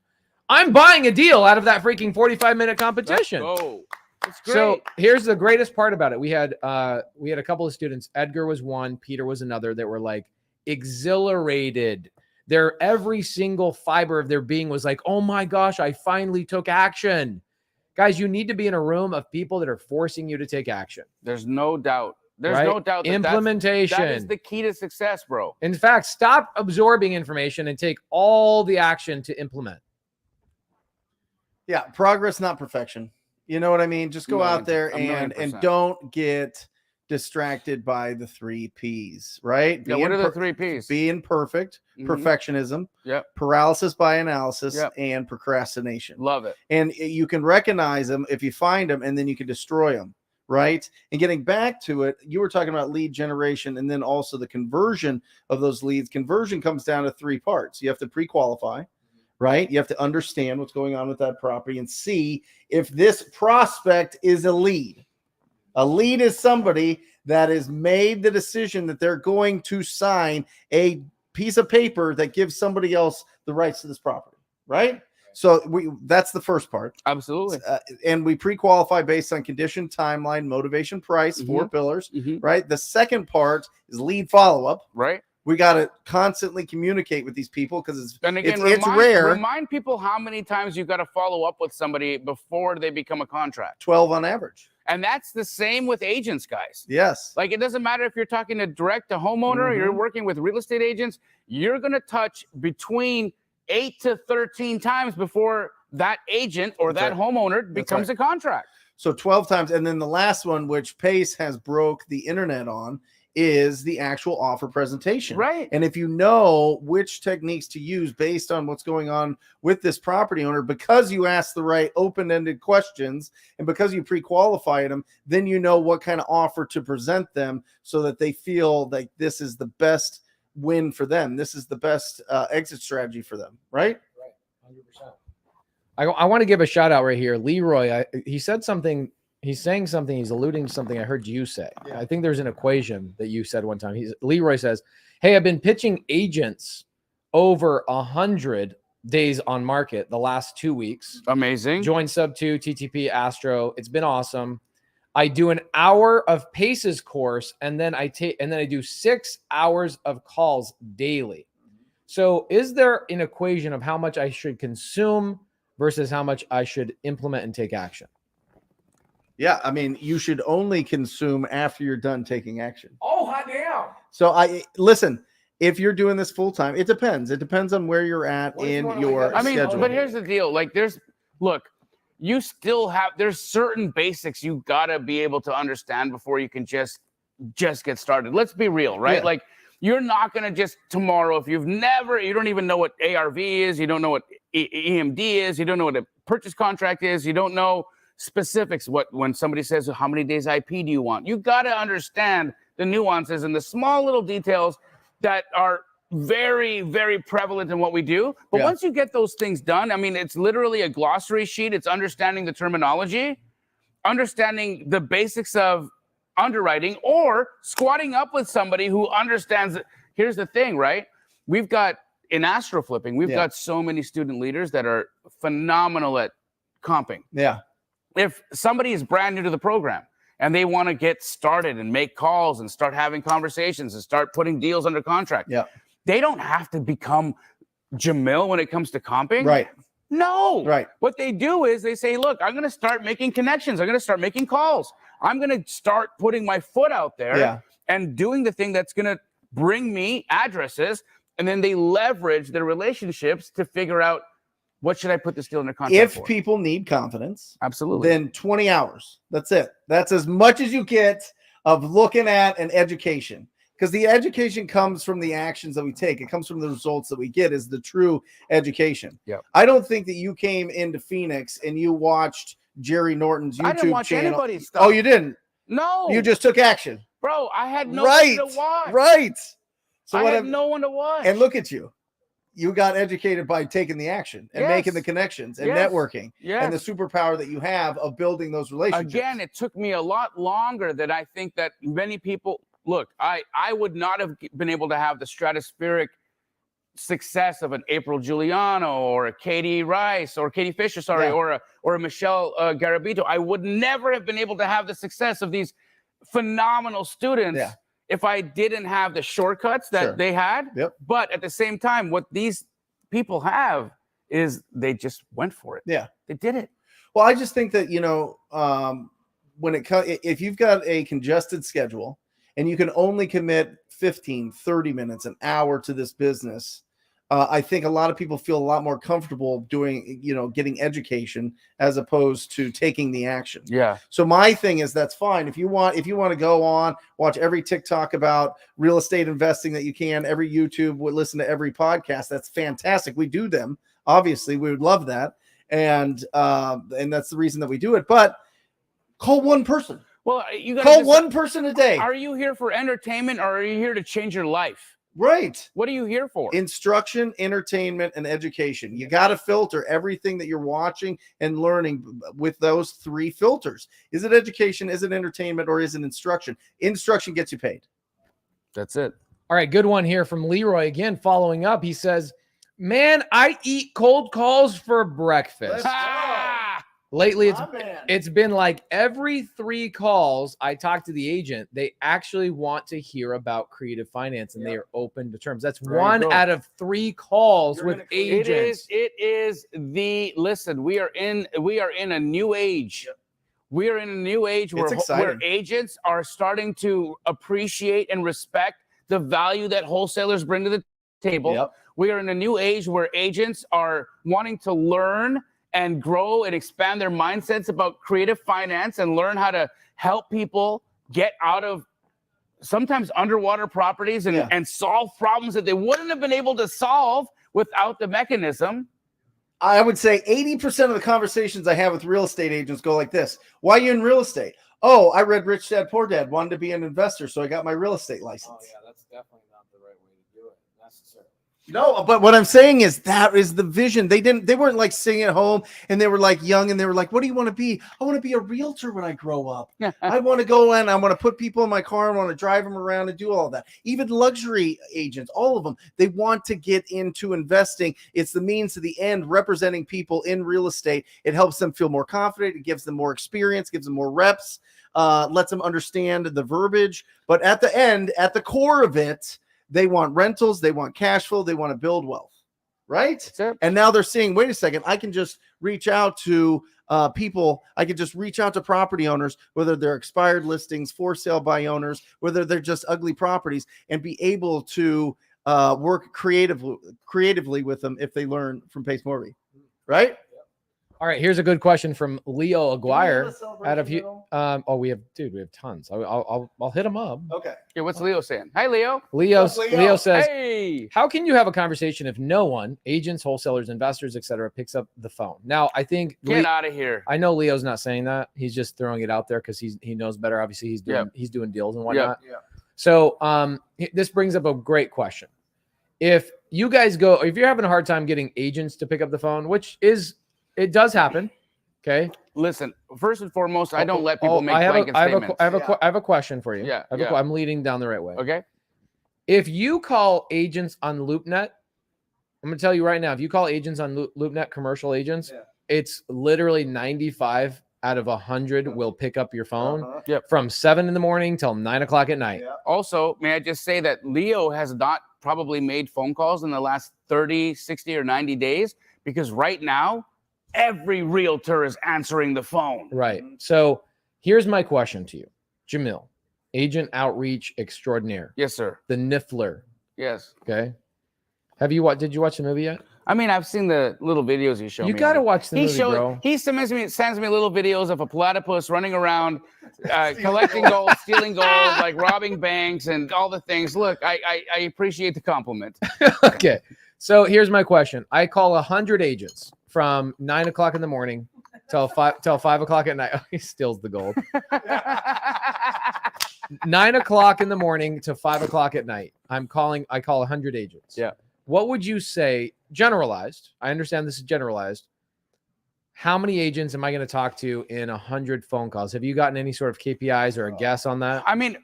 I'm buying a deal out of that freaking 45-minute competition.
Let's go. It's great.
So here's the greatest part about it. We had a couple of students. Edgar was one, Peter was another, that were like exhilarated. Every single fiber of their being was like, oh my gosh, I finally took action. Guys, you need to be in a room of people that are forcing you to take action.
There's no doubt There's
right?
no doubt that
Implementation.
that is the key to success, bro.
In fact, stop absorbing information and take all the action to implement.
Yeah, progress, not perfection. You know what I mean? Just go out there and don't get distracted by the 3 P's, right?
Yeah, what are the 3 P's?
Being perfect, perfectionism,
yep,
paralysis by analysis,
yep,
and procrastination.
Love it.
And you can recognize them if you find them, and then you can destroy them, right? And getting back to it, you were talking about lead generation and then also the conversion of those leads. Conversion comes down to 3 parts. You have to pre-qualify, right? You have to understand what's going on with that property and see if this prospect is a lead. A lead is somebody that has made the decision that they're going to sign a piece of paper that gives somebody else the rights to this property, right? So that's the first part.
Absolutely.
And we pre-qualify based on condition, timeline, motivation, price, 4 pillars, right? The second part is lead follow-up.
Right.
We got to constantly communicate with these people because it's
rare. Remind people how many times you got to follow up with somebody before they become a contract.
12 on average.
And that's the same with agents, guys.
Yes.
Like, it doesn't matter if you're talking to direct to homeowner, or you're working with real estate agents, you're going to touch between 8 to 13 times before that agent or that homeowner becomes a contract.
So 12 times. And then the last one, which Pace has broke the internet on, is the actual offer presentation.
Right.
And if you know which techniques to use based on what's going on with this property owner, because you ask the right open-ended questions and because you pre-qualified them, then you know what kind of offer to present them so that they feel like this is the best win for them. This is the best exit strategy for them. Right.
Right.
100%. I want to give a shout out right here. Leroy, he said something. He's saying something. He's alluding to something I heard you say. Yeah. I think there's an equation that you said one time. Leroy says, "Hey, I've been pitching agents over 100 days on market the last 2 weeks.
Amazing.
Join Sub 2, TTP, Astro. It's been awesome. I do an hour of Paces course, and then I do 6 hours of calls daily. So, is there an equation of how much I should consume versus how much I should implement and take action?"
Yeah, I mean, you should only consume after you're done taking action.
Oh, hot damn.
So listen, if you're doing this full time, it depends. It depends on where you're at in your schedule.
But here's the deal. Like, you still have, there's certain basics you gotta be able to understand before you can just get started. Let's be real, right? Yeah. Like, you're not gonna just tomorrow, if you don't even know what ARV is, you don't know what EMD is, you don't know what a purchase contract is, you don't know specifics. When somebody says, how many days IP do you want? You got to understand the nuances and the small little details that are very, very prevalent in what we do. But once you get those things done, I mean, it's literally a glossary sheet. It's understanding the terminology, understanding the basics of underwriting, or squatting up with somebody who understands it. Here's the thing, right? We've got, in Astro Flipping, we've got so many student leaders that are phenomenal at comping.
Yeah.
If somebody is brand new to the program and they want to get started and make calls and start having conversations and start putting deals under contract, they don't have to become Jamil when it comes to comping.
Right.
No.
Right.
What they do is they say, look, I'm going to start making connections. I'm going to start making calls. I'm going to start putting my foot out there and doing the thing that's going to bring me addresses. And then they leverage their relationships to figure out, what should I put this deal under contract for?
If people need confidence,
absolutely,
then 20 hours. That's it. That's as much as you get of looking at an education. Because the education comes from the actions that we take. It comes from the results that we get is the true education.
Yep.
I don't think that you came into Phoenix and you watched Jerry Norton's YouTube channel.
I didn't watch anybody's stuff.
Oh, you didn't?
No.
You just took action.
Bro, I had no one to watch.
Right. So
I had no one to watch.
And look at you. You got educated by taking the action and making the connections and networking and the superpower that you have of building those relationships.
Again, it took me a lot longer than I think that many people look. I would not have been able to have the stratospheric success of an April Giuliano or a Katie Rice or Katie Fisher, or a Michelle Garabito. I would never have been able to have the success of these phenomenal students. Yeah. If I didn't have the shortcuts that they had. Yep. But at the same time, what these people have is they just went for it.
Yeah.
They did it.
Well, I just think that, if you've got a congested schedule and you can only commit 15, 30 minutes, an hour to this business, I think a lot of people feel a lot more comfortable doing, getting education as opposed to taking the action.
Yeah.
So my thing is that's fine. If you want to go on, watch every TikTok about real estate investing that you can, every YouTube, listen to every podcast. That's fantastic. We do them. Obviously, we would love that. And that's the reason that we do it. But call one person.
Well, you got
call one person a day.
Are you here for entertainment, or are you here to change your life?
Right.
What are you here for?
Instruction, entertainment, and education. You got to filter everything that you're watching and learning with those 3 filters. Is it education? Is it entertainment? Or is it instruction? Instruction gets you paid.
That's it.
All right. Good one here from Leroy. Again, following up. He says, man, I eat cold calls for breakfast. Lately, it's been like every 3 calls I talk to the agent, they actually want to hear about creative finance, and they are open to terms. That's 1 out of 3 calls with agents.
Listen, we are in a new age. Yep. We are in a new age where agents are starting to appreciate and respect the value that wholesalers bring to the table. Yep. We are in a new age where agents are wanting to learn and grow and expand their mindsets about creative finance and learn how to help people get out of sometimes underwater properties and solve problems that they wouldn't have been able to solve without the mechanism.
I would say 80% of the conversations I have with real estate agents go like this. Why are you in real estate? Oh, I read Rich Dad Poor Dad, wanted to be an investor, so I got my real estate license.
Oh, yeah, that's definitely not the right way to do it necessarily.
No, but what I'm saying is that is the vision. They weren't like sitting at home and they were like young and they were like, what do you want to be? I want to be a realtor when I grow up. I want to go and I want to put people in my car. I want to drive them around and do all that. Even luxury agents, all of them, they want to get into investing. It's the means to the end, representing people in real estate. It helps them feel more confident. It gives them more experience, gives them more reps, lets them understand the verbiage. But at the end, at the core of it, they want rentals, they want cash flow, they want to build wealth, right? And now they're seeing, wait a second, I can just reach out to people. I can just reach out to property owners, whether they're expired listings, for sale by owners, whether they're just ugly properties, and be able to work creatively with them if they learn from Pace Morby, right?
All right, here's a good question from Leo Aguirre. We have tons. I'll hit him up.
Okay.
Yeah, what's Leo saying? Hi, Leo.
Leo says,
hey,
how can you have a conversation if no one, agents, wholesalers, investors, etc., picks up the phone? Now, I think
get out of here.
I know Leo's not saying that. He's just throwing it out there because he knows better. Obviously, he's doing deals and whatnot.
Yeah.
So this brings up a great question. If you're having a hard time getting agents to pick up the phone, it does happen. Okay.
Listen, first and foremost, I don't let people make blanket statements.
I have a question for you.
Yeah.
I'm leading down the right way.
Okay.
If you call agents on LoopNet, I'm going to tell you right now, if you call agents on LoopNet, commercial agents, it's literally 95 out of 100 will pick up your phone from 7 a.m. till 9 o'clock at night.
Yeah.
Also, may I just say that Leo has not probably made phone calls in the last 30, 60, or 90 days, because right now, every realtor is answering the phone.
Right. So here's my question to you, Jamil, agent outreach extraordinaire.
Yes, sir.
The Niffler.
Yes.
Okay. Did you watch the movie yet?
I mean, I've seen the little videos he showed me.
You got to watch the movie, bro.
He sends me little videos of a platypus running around, collecting gold, stealing gold, like robbing banks and all the things. Look, I appreciate the compliment.
Okay. So here's my question. I call 100 agents from 9 o'clock in the morning till 5 o'clock at night. Oh, he steals the gold. 9 o'clock in the morning to 5 o'clock at night. I call 100 agents.
Yeah.
What would you say, generalized? I understand this is generalized. How many agents am I going to talk to in 100 phone calls? Have you gotten any sort of KPIs or a guess on that?
I mean,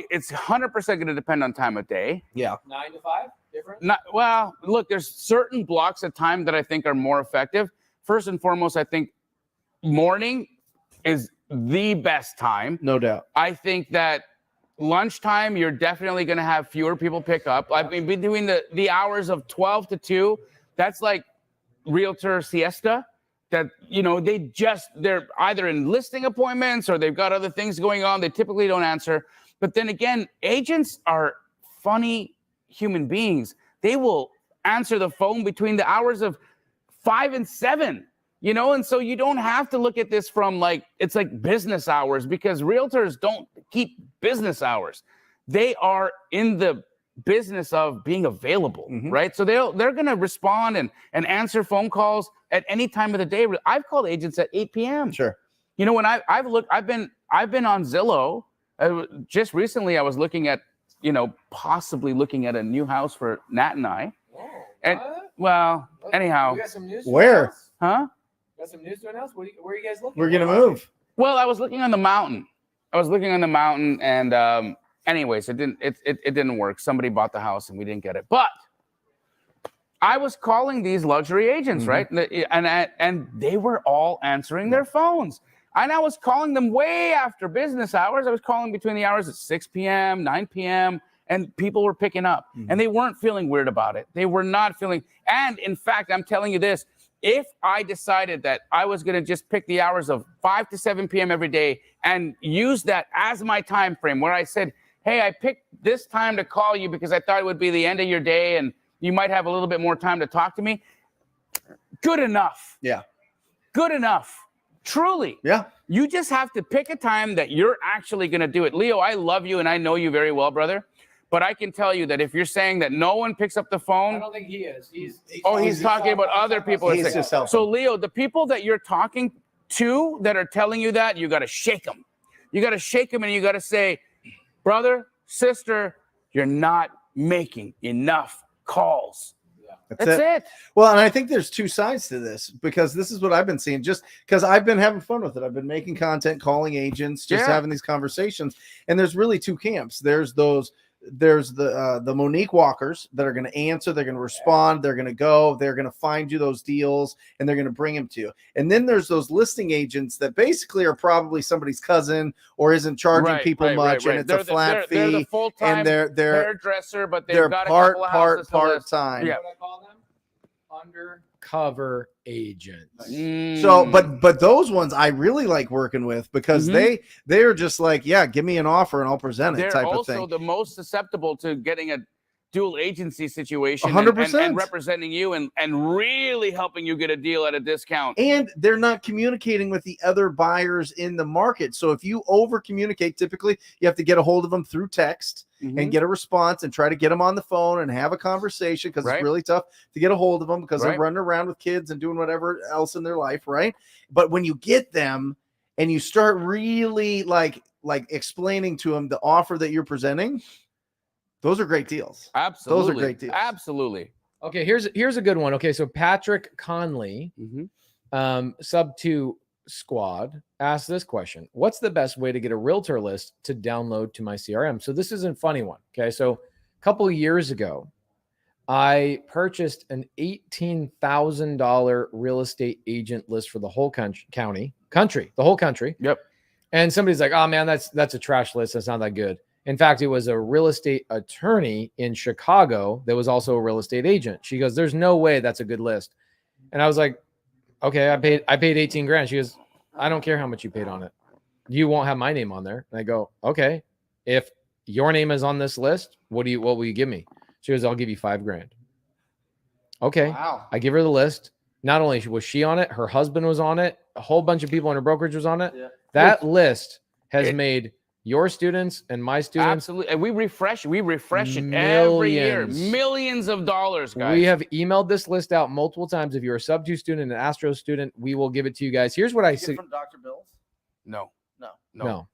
it's 100% going to depend on time of day.
Yeah.
9 to 5? Different?
Well, look, there's certain blocks of time that I think are more effective. First and foremost, I think morning is the best time.
No doubt.
I think that lunchtime, you're definitely going to have fewer people pick up. I mean, between the hours of 12 to 2, that's like realtor siesta. That, they're either in listing appointments or they've got other things going on. They typically don't answer. But then again, agents are funny human beings. They will answer the phone between the hours of 5 and 7, you know? And so you don't have to look at this from like, it's like business hours, because realtors don't keep business hours. They are in the business of being available, right? So they're going to respond and answer phone calls at any time of the day. I've called agents at 8 p.m.
Sure.
You know, when I've been on Zillow. Just recently, I was looking at, you know, possibly looking at a new house for Nat and I.
Whoa,
And
what?
well, anyhow,
We got some news.
Where?
huh?
Got some news to announce. Where are you guys looking?
We're gonna move.
Well, I was looking on the mountain. And anyways, it didn't work. Somebody bought the house and we didn't get it. But I was calling these luxury agents, right? And they were all answering their phones. And I was calling them way after business hours. I was calling between the hours of 6 p.m., 9 p.m., and people were picking up. And they weren't feeling weird about it. They were not feeling. And in fact, I'm telling you this, if I decided that I was going to just pick the hours of 5 to 7 p.m. every day and use that as my time frame, where I said, hey, I picked this time to call you because I thought it would be the end of your day and you might have a little bit more time to talk to me. Good enough.
Yeah.
Good enough. Truly.
Yeah.
You just have to pick a time that you're actually going to do it. Leo, I love you and I know you very well, brother. But I can tell you that if you're saying that no one picks up the phone.
I don't think he is. He's
talking about other people.
He's just helping.
So Leo, the people that you're talking to that are telling you that, you got to shake them. You got to shake them and you got to say, brother, sister, you're not making enough calls. That's it.
Well, and I think there's two sides to this, because this is what I've been seeing, just because I've been having fun with it. I've been making content, calling agents, just having these conversations. And there's really two camps. There's the Monique Walkers that are going to answer, they're going to respond, they're going to go, they're going to find you those deals, and they're going to bring them to you. And then there's those listing agents that basically are probably somebody's cousin or isn't charging people much, and it's a flat fee.
They're the full-time
and they're
hairdresser, but they've got a couple of houses to list.
part-time.
what I call them? Undercover agents.
So, but those ones I really like working with, because they are just like, yeah, give me an offer and I'll present it.
They're
type of
also
thing.
the most susceptible to getting a dual agency situation
100%.
and representing you and really helping you get a deal at a discount.
And they're not communicating with the other buyers in the market. So if you over communicate, typically you have to get a hold of them through text and get a response and try to get them on the phone and have a conversation, because it's really tough to get a hold of them because they're running around with kids and doing whatever else in their life. Right. But when you get them and you start really like explaining to them the offer that you're presenting, those are great deals.
Absolutely.
Those are great deals.
Absolutely.
Okay, here's a good one. Okay, so Patrick Conley, sub 2 squad, asked this question: what's the best way to get a realtor list to download to my CRM? So this is a funny one. Okay, so a couple of years ago, I purchased an $18,000 real estate agent list for the whole country, the whole country.
Yep.
And somebody's like, oh man, that's a trash list. That's not that good. In fact, it was a real estate attorney in Chicago that was also a real estate agent. She goes, there's no way that's a good list. And I was like, okay, I paid 18 grand. She goes, I don't care how much you paid on it. You won't have my name on there. And I go, okay, if your name is on this list, what will you give me? She goes, I'll give you 5 grand. Okay.
Wow.
I give her the list. Not only was she on it, her husband was on it. A whole bunch of people in her brokerage was on it. Yeah. That list has made your students and my students.
Absolutely. And we refresh it every year. Millions of dollars, guys.
We have emailed this list out multiple times. If you're a sub 2 student, an Astro student, we will give it to you guys. Here's what I see.
From Dr. Bill's?
No.
No.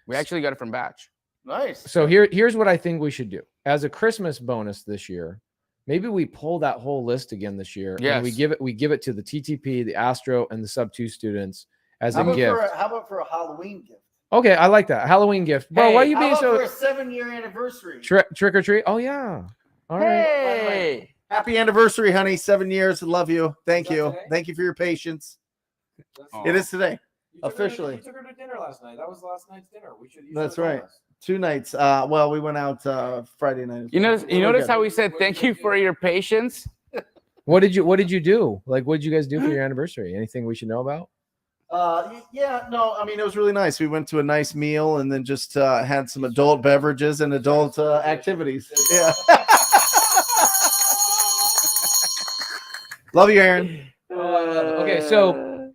We actually got it from Batch.
Nice.
So here's what I think we should do. As a Christmas bonus this year, maybe we pull that whole list again this year.
Yes.
And we give it to the TTP, the Astro, and the sub 2 students as a gift.
How about for a Halloween gift?
Okay, I like that. Halloween gift. Bro, why are you being so...
for a 7-year anniversary?
Trick or treat? Oh, yeah. All right.
Hey!
Happy anniversary, honey. 7 years. Love you. Thank you.
Today?
Thank you for your patience.
Oh.
It is today. Officially.
You took her to dinner last night. That was last night's dinner. We should use
That's
that
right.
bonus.
2 nights. Well, we went out Friday night.
You notice how we said thank you for your patience?
What did you do? Like, what did you guys do for your anniversary? Anything we should know about?
Yeah, no, I mean, it was really nice. We went to a nice meal and then just had some adult beverages and adult activities. Yeah. Love you, Aaron.
Okay, so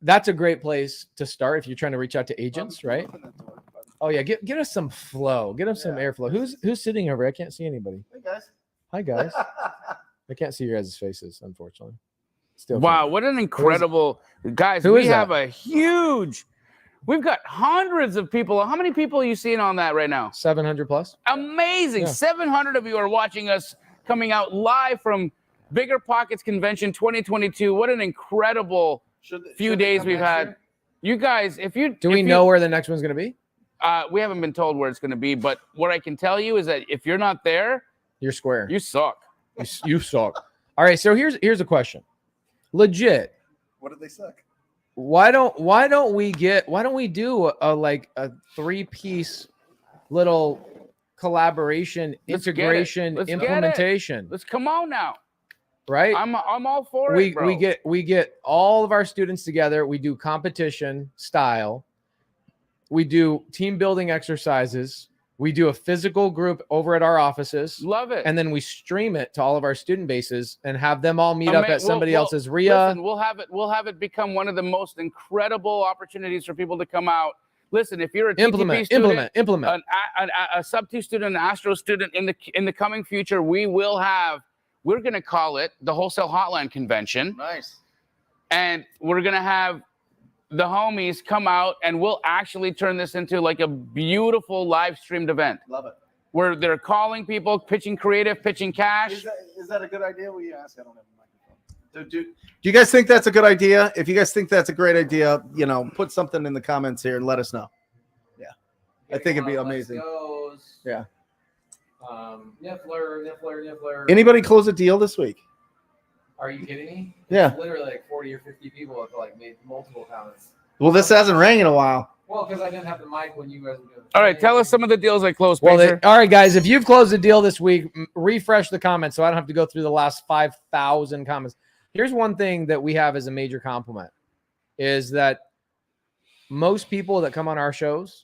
that's a great place to start if you're trying to reach out to agents, right? Oh yeah, get us some flow. Get us some airflow. Who's sitting over? I can't see anybody.
Hey guys.
Hi guys. I can't see your guys' faces, unfortunately. Still
Wow,
can't.
what an incredible guys.
Who
We
is
have
that?
a huge. We've got hundreds of people. How many people are you seeing on that right now?
700 plus.
Amazing.
Yeah.
700 of you are watching us coming out live from Bigger Pockets Convention 2022. What an incredible few days we've had. You guys,
Do we know where the next one's going to be?
We haven't been told where it's going to be, but what I can tell you is that if you're not there,
You're square.
you suck.
You suck. All right, so here's a question. Legit.
What did they suck?
Why don't we do a 3-piece little collaboration,
Let's get it.
integration,
Let's get it.
implementation?
Let's come on now.
Right?
I'm all for it, bro.
We get all of our students together. We do competition style. We do team building exercises. We do a physical group over at our offices.
Love it.
And then we stream it to all of our student bases and have them all meet up at somebody else's RIA.
Listen, we'll have it become one of the most incredible opportunities for people to come out. Listen, if you're a TTP student,
implement.
a sub 2 student, an Astro student in the coming future, we're going to call it the Wholesale Hotline Convention.
Nice.
And we're going to have the homies come out and we'll actually turn this into like a beautiful live streamed event.
Love it.
Where they're calling people, pitching creative, pitching cash.
Is that a good idea? Will you ask? I don't have a microphone. Do you guys think that's a good idea? If you guys think that's a great idea, put something in the comments here and let us know. Yeah. I think it'd be amazing. Yeah.
Niffler.
Anybody close a deal this week?
Are you kidding me?
Yeah.
It's literally like 40 or 50 people have made multiple comments.
Well, this hasn't rang in a while.
Well, because I didn't have the mic when you guys were doing it.
All right, tell us some of the deals I closed,
Well,
Pacer.
all right, guys, if you've closed a deal this week, refresh the comments so I don't have to go through the last 5,000 comments. Here's one thing that we have as a major compliment is that most people that come on our shows,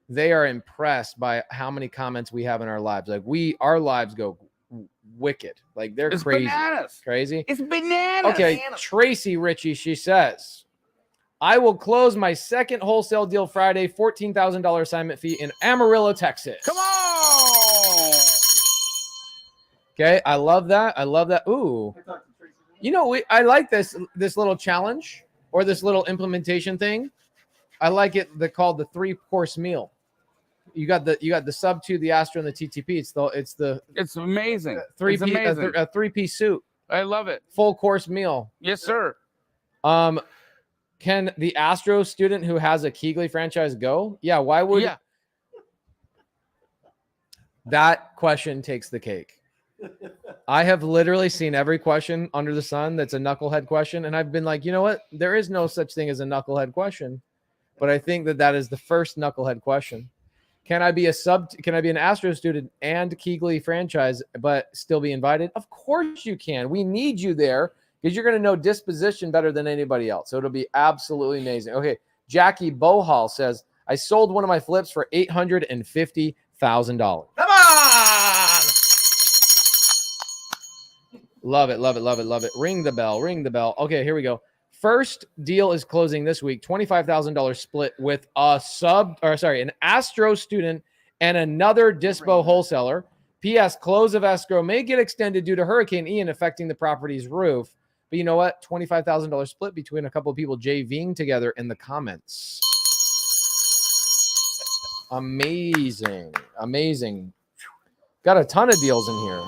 they are impressed by how many comments we have in our lives. Like our lives go wicked. Like they're
It's
crazy.
bananas.
Crazy.
It's bananas.
Okay, Tracy Ritchie, she says, I will close my second wholesale deal Friday, $14,000 assignment fee in Amarillo, Texas.
Come on.
Okay, I love that. Ooh. I like this little challenge or this little implementation thing. I like it. They're called the 3-course meal. You got the sub 2, the Astro, and the TTP.
It's amazing.
A 3-piece suit.
I love it.
Full course meal.
Yes, sir.
Can the Astro student who has a Keegley franchise go? Yeah. Why would?
Yeah.
That question takes the cake. I have literally seen every question under the sun that's a knucklehead question, and I've been like, you know what? There is no such thing as a knucklehead question, but I think that is the first knucklehead question. Can I be an Astro student and Keegley franchise, but still be invited? Of course you can. We need you there because you're going to know disposition better than anybody else. So it'll be absolutely amazing. Okay. Jackie Bohal says, I sold one of my flips for $850,000. Come on. Love it. Ring the bell. Okay, here we go. First deal is closing this week. $25,000 split with an Astro student and another Dispo wholesaler. P.S. Close of escrow may get extended due to Hurricane Ian affecting the property's roof. But you know what? $25,000 split between a couple of people JVing together in the comments. Amazing. Got a ton of deals in here.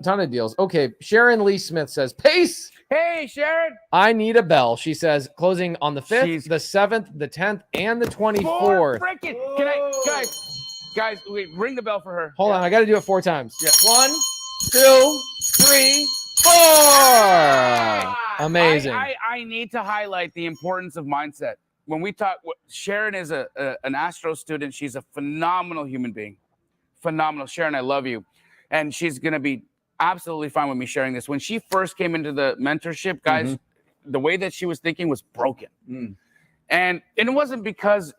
Ton of deals. Okay, Sharon Lee Smith says, Pace.
Hey, Sharon.
I need a bell. She says, closing on the 5th, the 7th, the 10th, and the 24th.
Frickin'. Can I, guys, wait, ring the bell for her.
Hold on, I got to do it 4 times.
Yeah.
1, 2, 3, 4. Amazing.
I need to highlight the importance of mindset. When we talk, Sharon is an Astro student. She's a phenomenal human being. Phenomenal. Sharon, I love you. And she's going to be absolutely fine with me sharing this. When she first came into the mentorship, guys, the way that she was thinking was broken. And it wasn't because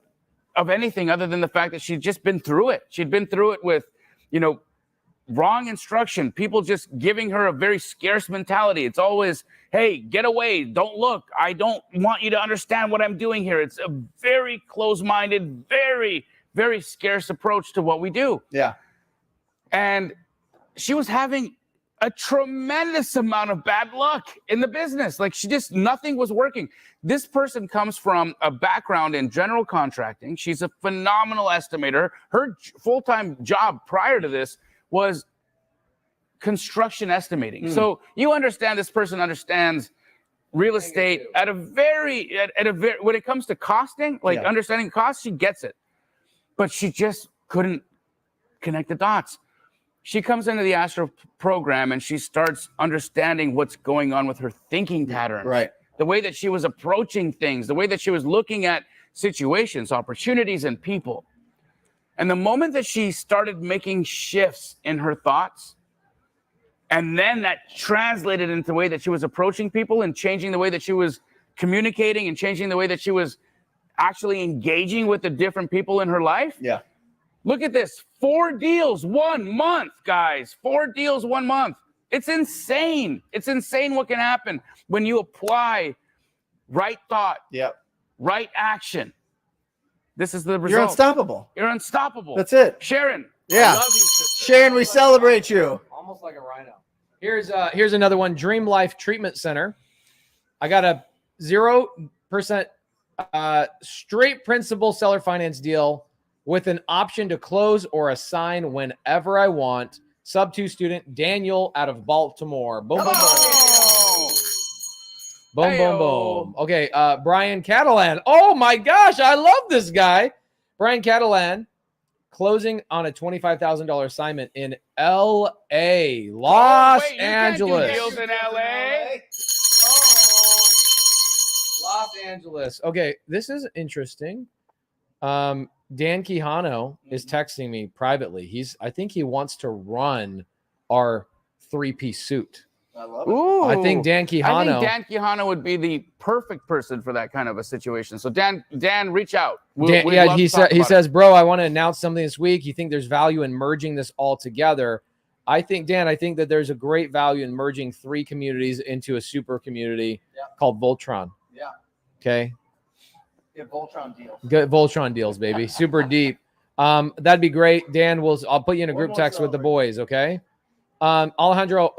of anything other than the fact that she'd just been through it. She'd been through it with, wrong instruction, people just giving her a very scarce mentality. It's always, hey, get away, don't look. I don't want you to understand what I'm doing here. It's a very close-minded, very, very scarce approach to what we do.
Yeah.
And she was having a tremendous amount of bad luck in the business. Like nothing was working. This person comes from a background in general contracting. She's a phenomenal estimator. Her full-time job prior to this was construction estimating. So you understand this person understands real estate at a very, when it comes to costing, understanding costs, she gets it. But she just couldn't connect the dots. She comes into the Astro program and she starts understanding what's going on with her thinking patterns.
Right.
The way that she was approaching things, the way that she was looking at situations, opportunities, and people. And the moment that she started making shifts in her thoughts, and then that translated into the way that she was approaching people and changing the way that she was communicating and changing the way that she was actually engaging with the different people in her life.
Yeah.
Look at this. 4 deals, 1 month, guys. 4 deals, 1 month. It's insane. It's insane what can happen when you apply right thought, right action. This is the result.
You're unstoppable.
You're unstoppable.
That's it.
Sharon.
Yeah.
I love you, sister.
Sharon, we celebrate you.
Almost like a rhino.
Here's another one. Dream Life Treatment Center. I got a 0% straight principal seller finance deal with an option to close or assign whenever I want. Sub 2 student Daniel out of Baltimore. Boom, boom, boom. Boom, boom, boom. Okay, Brian Catalan. Oh my gosh, I love this guy. Brian Catalan closing on a $25,000 assignment in L.A., Los Angeles.
You can't do deals in L.A.
Los Angeles. Okay, this is interesting. Dan Quijano is texting me privately. I think he wants to run our 3-piece suit.
I love it.
Ooh.
I think Dan Quijano
would be the perfect person for that kind of a situation. So Dan, reach out.
He says, bro, I want to announce something this week. You think there's value in merging this all together? I think that there's a great value in merging 3 communities into a super community called Voltron.
Yeah.
Okay.
Yeah, Voltron deals.
Good Voltron deals, baby. Super deep. That'd be great. Dan, I'll put you in a group text with the boys, okay? Alejandra,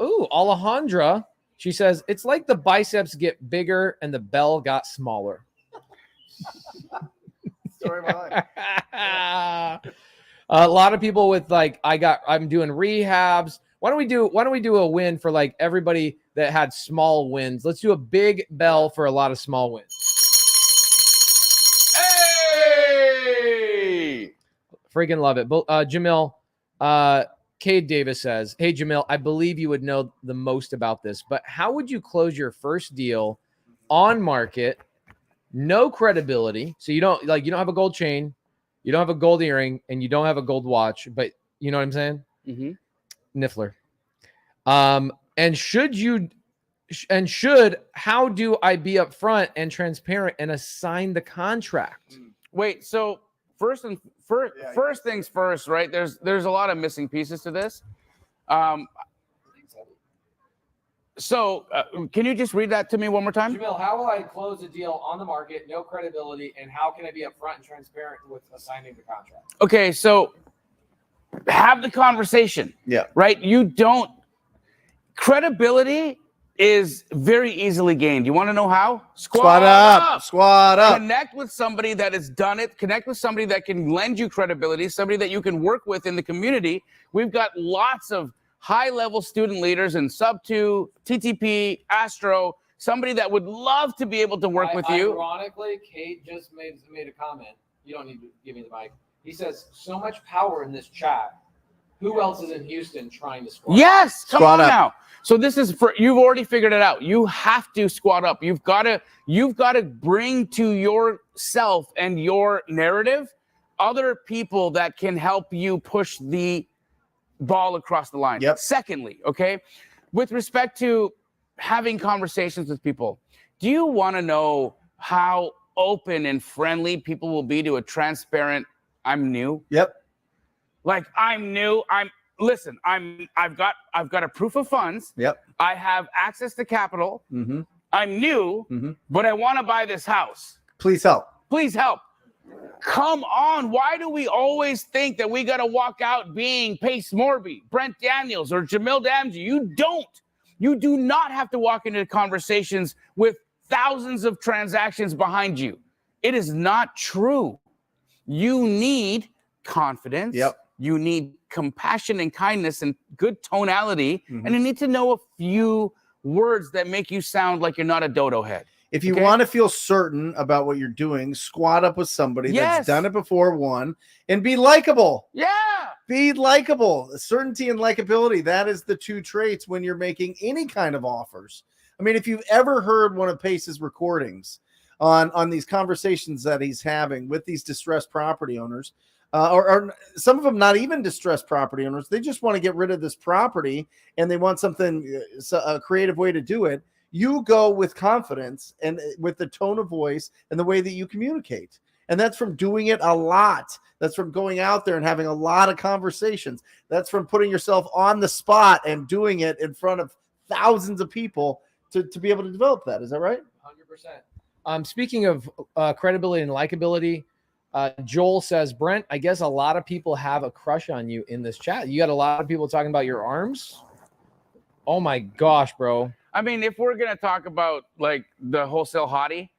she says, it's like the biceps get bigger and the bell got smaller.
Story of my life.
A lot of people with I'm doing rehabs. Why don't we do a win for like everybody that had small wins? Let's do a big bell for a lot of small wins.
Hey!
Freaking love it. Jamil, Cade Davis says, hey, Jamil, I believe you would know the most about this, but how would you close your first deal on market? No credibility. So you don't have a gold chain, you don't have a gold earring, and you don't have a gold watch, but you know what I'm saying? Mm-hmm. Niffler. How do I be upfront and transparent and assign the contract?
Wait, so first things first, right? There's a lot of missing pieces to this. So can you just read that to me one more time?
Jamil, how will I close a deal on the market, no credibility, and how can I be upfront and transparent with assigning the contract?
Okay, so have the conversation.
Yeah.
Right? Credibility is very easily gained. You want to know how? Squat up. Connect with somebody that has done it. Connect with somebody that can lend you credibility, somebody that you can work with in the community. We've got lots of high-level student leaders in Sub 2, TTP, Astro, somebody that would love to be able to work with you.
Ironically, Kate just made a comment. You don't need to give me the mic. He says, so much power in this chat. Who else is in Houston trying to squat?
Yes, come
squat
on
up.
Now. So this is you've already figured it out. You have to squat up. You've got to bring to yourself and your narrative other people that can help you push the ball across the line.
Yep.
Secondly, okay, with respect to having conversations with people, Do you want to know how open and friendly people will be to a transparent, I'm new?
Yep.
Like, I'm new. I've got a proof of funds.
Yep.
I have access to capital.
Mm-hmm.
I'm new, but I want to buy this house.
Please help.
Please help. Come on. Why do we always think that we got to walk out being Pace Morby, Brent Daniels, or Jamil Damji? You don't. You do not have to walk into conversations with thousands of transactions behind you. It is not true. You need confidence.
Yep.
You need compassion and kindness and good tonality. And you need to know a few words that make you sound like you're not a dodo head.
If you want to feel certain about what you're doing, squat up with somebody that's done it before, and be likable.
Yeah.
Be likable. Certainty and likability. That is the two traits when you're making any kind of offers. I mean, if you've ever heard one of Pace's recordings on these conversations that he's having with these distressed property owners, or some of them not even distressed property owners, they just want to get rid of this property and they want something, a creative way to do it. You go with confidence and with the tone of voice and the way that you communicate. And that's from doing it a lot. That's from going out there and having a lot of conversations. That's from putting yourself on the spot and doing it in front of thousands of people to be able to develop that. Is that right?
100%.
Speaking of credibility and likability, Joel says, Brent, I guess a lot of people have a crush on you in this chat. You got a lot of people talking about your arms. Oh my gosh, bro.
I mean, if we're going to talk about like the wholesale hottie,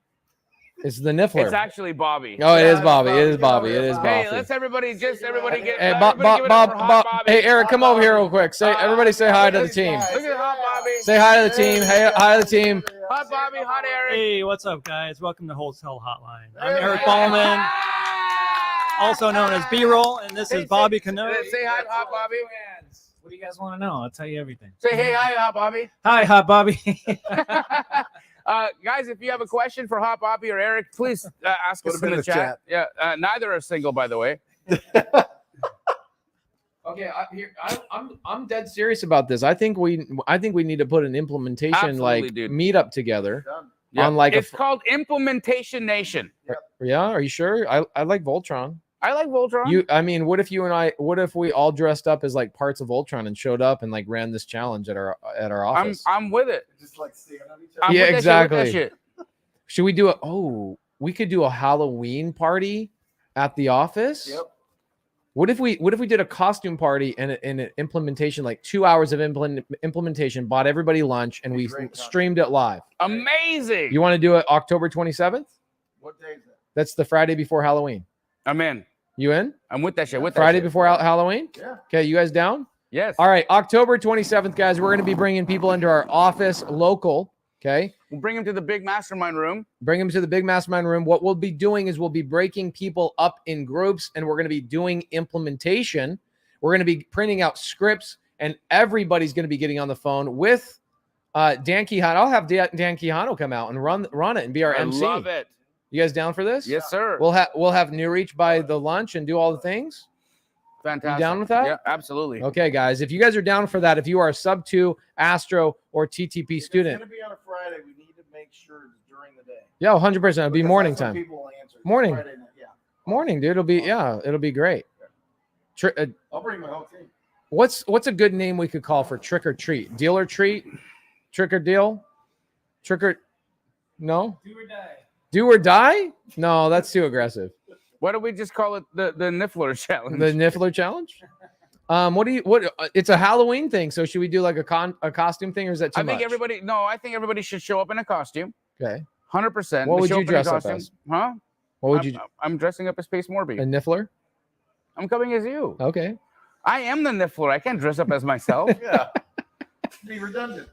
it's the Niffler.
It's actually Bobby.
Oh, it is Bobby. It is Bobby. It is Bobby.
Hey, let's everybody get.
Hey, Bob. Hey, Eric, come over here real quick. Everybody say hi to the team.
Look at Hot Bobby.
Say hi to the team. Hey, hi to the team.
Hot Bobby, Hot Eric.
Hey, what's up, guys? Welcome to Wholesale Hotline. I'm Eric Ballman, also known as B-Roll, and this is Bobby Cano.
Say hi to Hot Bobby.
What do you guys want to know? I'll tell you everything.
Say hey, hi, Hot Bobby.
Hi, Hot Bobby.
Guys, if you have a question for Hot Bobby or Eric, please ask us in the chat. Yeah, neither are single, by the way.
Okay, I'm dead serious.
Serious about this. I think we need to put an implementation meetup together.
Yeah.
On
it's called Implementation Nation.
Yeah, are you sure? I like Voltron.
I like Voltron.
I mean, what if we all dressed up as like parts of Voltron and showed up and like ran this challenge at our office?
I'm with it.
Just like seeing on each other.
Yeah, exactly. Should we do we could do a Halloween party at the office?
Yep.
What if we did a costume party and an implementation, like 2 hours of implementation, bought everybody lunch, and we streamed it live?
Amazing.
You want to do it October 27th?
What day is that?
That's the Friday before Halloween.
I'm in.
You in?
I'm with that shit.
Friday before Halloween?
Yeah.
Okay, you guys down?
Yes.
All right, October 27th, guys, we're going to be bringing people into our office local, okay?
We'll bring them to the big mastermind room.
Bring them to the big mastermind room. What we'll be doing is we'll be breaking people up in groups, and we're going to be doing implementation. We're going to be printing out scripts, and everybody's going to be getting on the phone with Dan Quijano. I'll have Dan Quijano come out and run it and be our MC.
I love it.
You guys down for this?
Yes, sir.
We'll have New Reach by the lunch and do all the things.
Fantastic.
You down with that?
Yeah, absolutely.
Okay, guys. If you guys are down for that, if you are a sub 2 Astro or TTP student,
it's going to be on a Friday. We need to make sure it's during the day.
Yeah, 100%. It'll be morning time.
People will answer.
Morning.
Friday night, yeah.
Morning, dude. It'll be great.
I'll bring my whole team.
What's a good name we could call for trick or treat? Deal or treat? Trick or deal? No?
Do or die.
Do or die? No, that's too aggressive.
Why don't we just call it the Niffler challenge?
The Niffler challenge? It's a Halloween thing, so should we do like a costume thing, or is that too much?
I think everybody should show up in a costume.
Okay.
100%.
What would you dress up as?
Huh?
What would you?
I'm dressing up as Space Morby.
A Niffler?
I'm coming as you.
Okay.
I am the Niffler. I can't dress up as myself.
Yeah. Be redundant.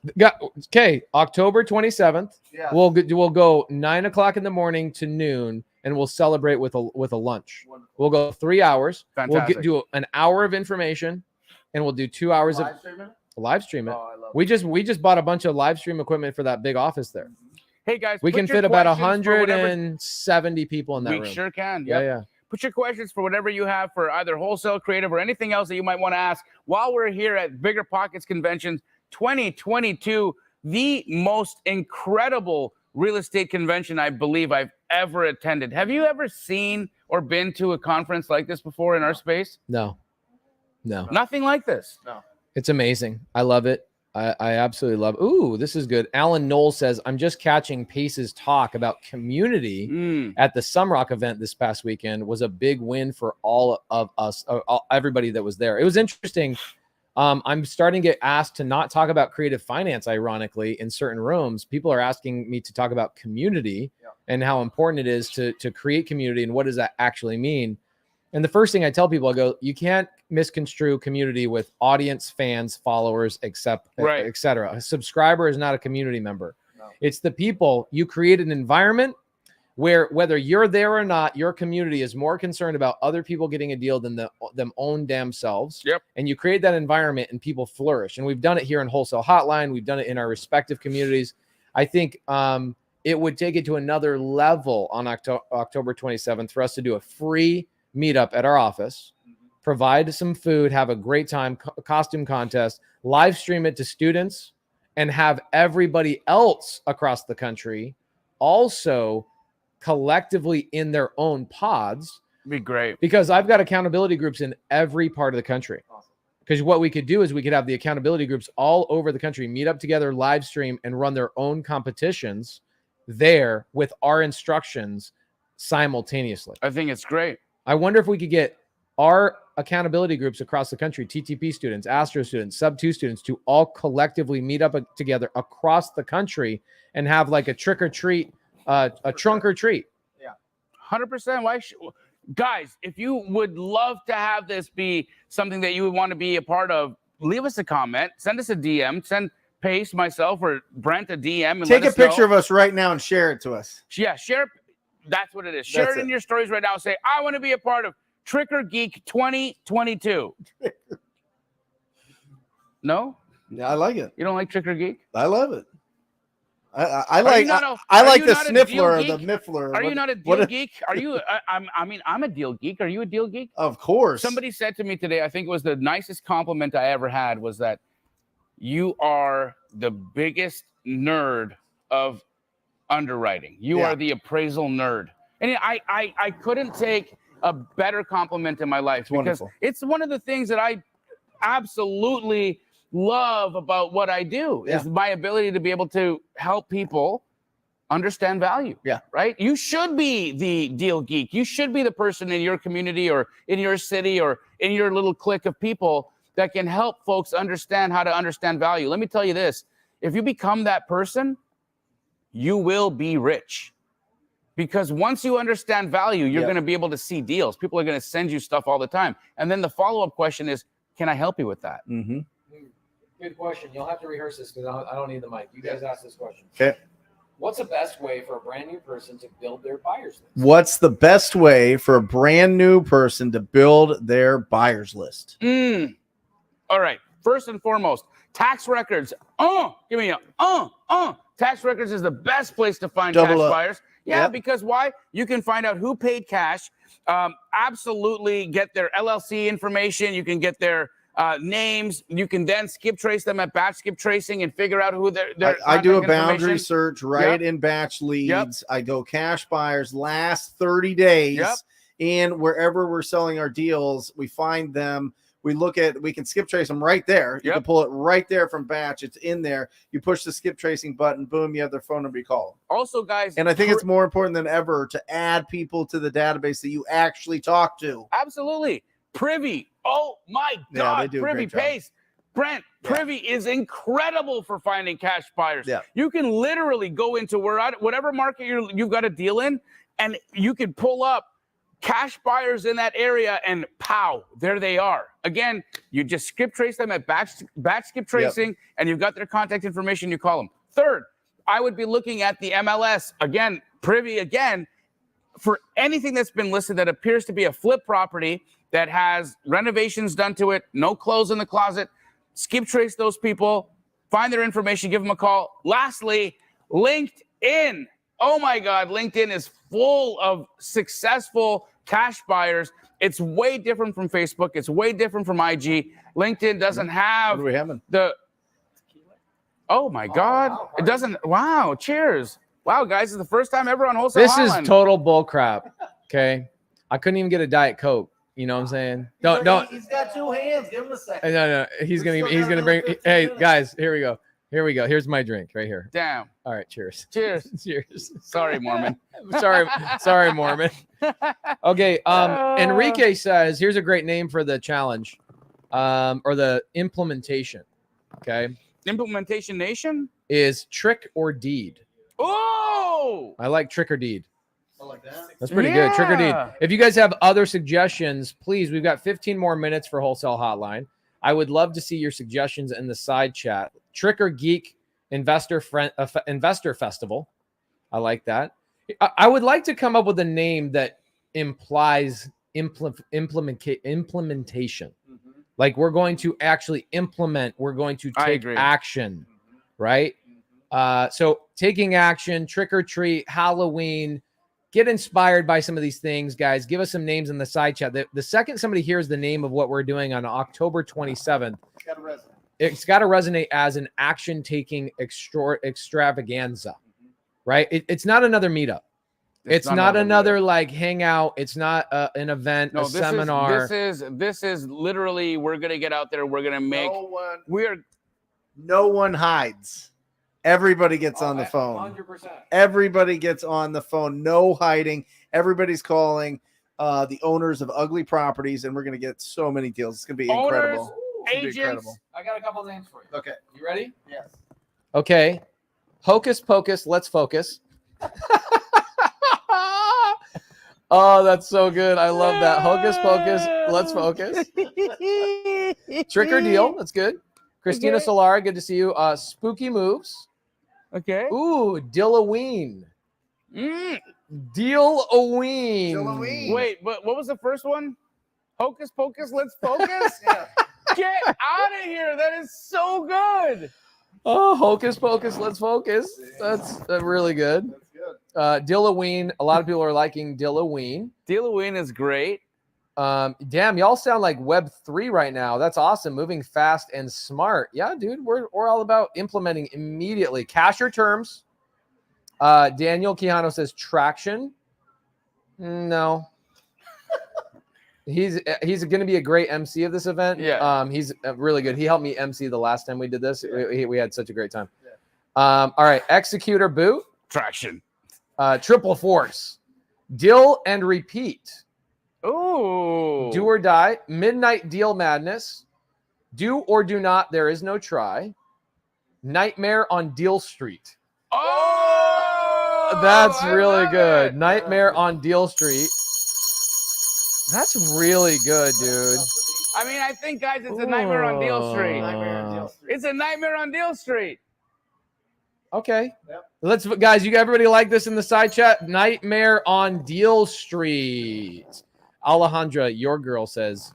Okay, October 27th.
Yeah.
We'll go 9 o'clock in the morning to noon, and we'll celebrate with a lunch.
Wonderful.
We'll go 3 hours.
Fantastic.
We'll do an hour of information, and we'll do 2 hours of live stream it.
Oh, I love
We just bought a bunch of live stream equipment for that big office there.
Hey guys,
We
put
can
your
fit about
questions for whatever-
170 people in that room.
We sure can.
Yeah,
Yep.
yeah.
Put your questions for whatever you have for either wholesale, creative, or anything else that you might want to ask while we're here at Bigger Pockets Conventions 2022, the most incredible real estate convention I believe I've ever attended. Have you ever seen or been to a conference like this before in our space?
No.
Nothing like this.
No.
It's amazing. I love it. I absolutely love it. Ooh, this is good. Alan Knoll says, I'm just catching Pace's talk about community at the Sumrock event this past weekend was a big win for all of us, everybody that was there. It was interesting. I'm starting to get asked to not talk about creative finance, ironically, in certain rooms. People are asking me to talk about community and how important it is to create community and what does that actually mean. And the first thing I tell people, I go, you can't misconstrue community with audience, fans, followers, et cetera. A subscriber is not a community member. No. It's the people. You create an environment where whether you're there or not, your community is more concerned about other people getting a deal than them own damn selves.
Yep.
And you create that environment and people flourish. And we've done it here in Wholesale Hotline. We've done it in our respective communities. I think it would take it to another level on October 27th for us to do a free meetup at our office, provide some food, have a great time, costume contest, live stream it to students, and have everybody else across the country also collectively in their own pods.
Be great.
Because I've got accountability groups in every part of the country. Because what we could do is we could have the accountability groups all over the country meet up together, live stream, and run their own competitions there with our instructions simultaneously.
I think it's great.
I wonder if we could get our accountability groups across the country, TTP students, Astro students, Sub-2 students, to all collectively meet up together across the country and have like a trick or treat, a trunk or treat.
Yeah, 100%. Why, guys? If you would love to have this be something that you would want to be a part of, leave us a comment, send us a DM, send Pace, myself, or Brent a DM, and
take a picture of us right now and share it to us.
Yeah, share. That's what it is. Share it in your stories right now. Say, I want to be a part of Trick or Geek 2022. No?
Yeah, I like it.
You don't like Trick or Geek?
I love it. I like the sniffler or the miffler.
Are you not a deal geek? Are you? I'm a deal geek. Are you a deal geek?
Of course.
Somebody said to me today, I think it was the nicest compliment I ever had, was that you are the biggest nerd of underwriting. You are the appraisal nerd. And I couldn't take a better compliment in my life, because it's one of the things that I absolutely love about what I do is my ability to be able to help people understand value. Yeah. Right. You should be the deal geek. You should be the person in your community or in your city or in your little clique of people that can help folks understand how to understand value. Let me tell you this. If you become that person, you will be rich, because once you understand value, you're going to be able to see deals. People are going to send you stuff all the time. And then the follow-up question is, can I help you with that?
Mm-hmm.
Good question. You'll have to rehearse this because I don't need the mic. You guys ask this question.
Okay.
What's the best way for a brand new person to build their buyer's list?
What's the best way for a brand new person to build their buyer's list?
All right. First and foremost, tax records. Give me a tax records is the best place to find cash buyers. Yeah, because why? You can find out who paid cash. Absolutely get their LLC information. You can get their names. You can then skip trace them at batch skip tracing and figure out who their
I do a boundary search in batch leads. I go cash buyers last 30 days. And wherever we're selling our deals, we find them. We can skip trace them right there. You can pull it right there from batch. It's in there. You push the skip tracing button, boom, you have their phone number, you call them.
Also, guys.
And I think it's more important than ever to add people to the database that you actually talk to.
Absolutely. Privy. Oh my God. Privy Pace. Brent, Privy is incredible for finding cash buyers. You can literally go into whatever market you've got a deal in, and you can pull up cash buyers in that area, and pow, there they are. Again, you just skip trace them at batch skip tracing, and you've got their contact information, you call them. Third, I would be looking at the MLS, again, Privy again, for anything that's been listed that appears to be a flip property that has renovations done to it, no clothes in the closet. Skip trace those people, find their information, give them a call. Lastly, LinkedIn. Oh my God, LinkedIn is full of successful cash buyers. It's way different from Facebook. It's way different from IG. LinkedIn doesn't have
what are we having?
Oh my God. Wow. It doesn't. Wow. Cheers. Wow, guys, it's the first time ever on Wholesale
This
Hotline.
is total bull crap. Okay. I couldn't even get a Diet Coke. You know what I'm saying? Don't.
He's got 2 hands. Give him a second.
No. He's gonna bring. Hey guys, here we go. Here's my drink right here.
Damn.
All right, cheers.
Cheers.
Cheers.
Sorry, Mormon.
Sorry, Mormon. Okay. Enrique says, here's a great name for the challenge, or the implementation. Okay.
Implementation Nation
Is trick or deed.
Oh,
I like trick or deed.
I like that.
That's pretty good. Trick or deed. If you guys have other suggestions, please, we've got 15 more minutes for Wholesale Hotline. I would love to see your suggestions in the side chat. Trick or Geek Investor Festival. I like that. I would like to come up with a name that implies implementation. Like we're going to actually implement. We're going to take action, right? So taking action, trick or treat, Halloween. Get inspired by some of these things, guys. Give us some names in the side chat. The second somebody hears the name of what we're doing on October 27th, it's got to resonate as an action-taking extravaganza, right? It's not another meetup. It's not another like hangout. It's not an event, a seminar.
This is literally, we're gonna get out there. We're gonna make.
No one hides. Everybody gets on the phone.
100%.
Everybody gets on the phone. No hiding. Everybody's calling the owners of ugly properties, and we're going to get so many deals. It's going to be incredible.
Agents.
I got a couple names for you.
Okay.
You ready?
Yes.
Okay. Hocus Pocus, let's focus. Oh, that's so good. I love that. Hocus Pocus, let's focus. Trick or deal. That's good. Christina Solara, good to see you. Spooky moves.
Okay.
Ooh, Dilloween. Dilloween.
Wait, but what was the first one? Hocus Pocus, let's focus? Get out of here. That is so good.
Oh, Hocus Pocus, let's focus. That's really good.
That's good.
Dilloween. A lot of people are liking Dilloween.
Dilloween is great.
Damn, y'all sound like Web3 right now. That's awesome. Moving fast and smart. Yeah, dude, we're all about implementing immediately. Cash your terms. Daniel Quijano says traction. No. He's going to be a great MC of this event.
Yeah.
He's really good. He helped me MC the last time we did this. We had such a great time. All right, Executor Boot.
Traction.
Triple Force. Deal and repeat.
Ooh.
Do or die. Midnight Deal Madness. Do or do not. There is no try. Nightmare on Deal Street.
Oh,
that's really good. Nightmare on Deal Street. That's really good, dude.
I mean, I think, guys, it's a Nightmare on Deal Street.
Nightmare on Deal Street.
It's a Nightmare on Deal Street.
Okay.
Yep.
Let's, guys, you everybody like this in the side chat? Nightmare on Deal Street. Alejandra, your girl, says,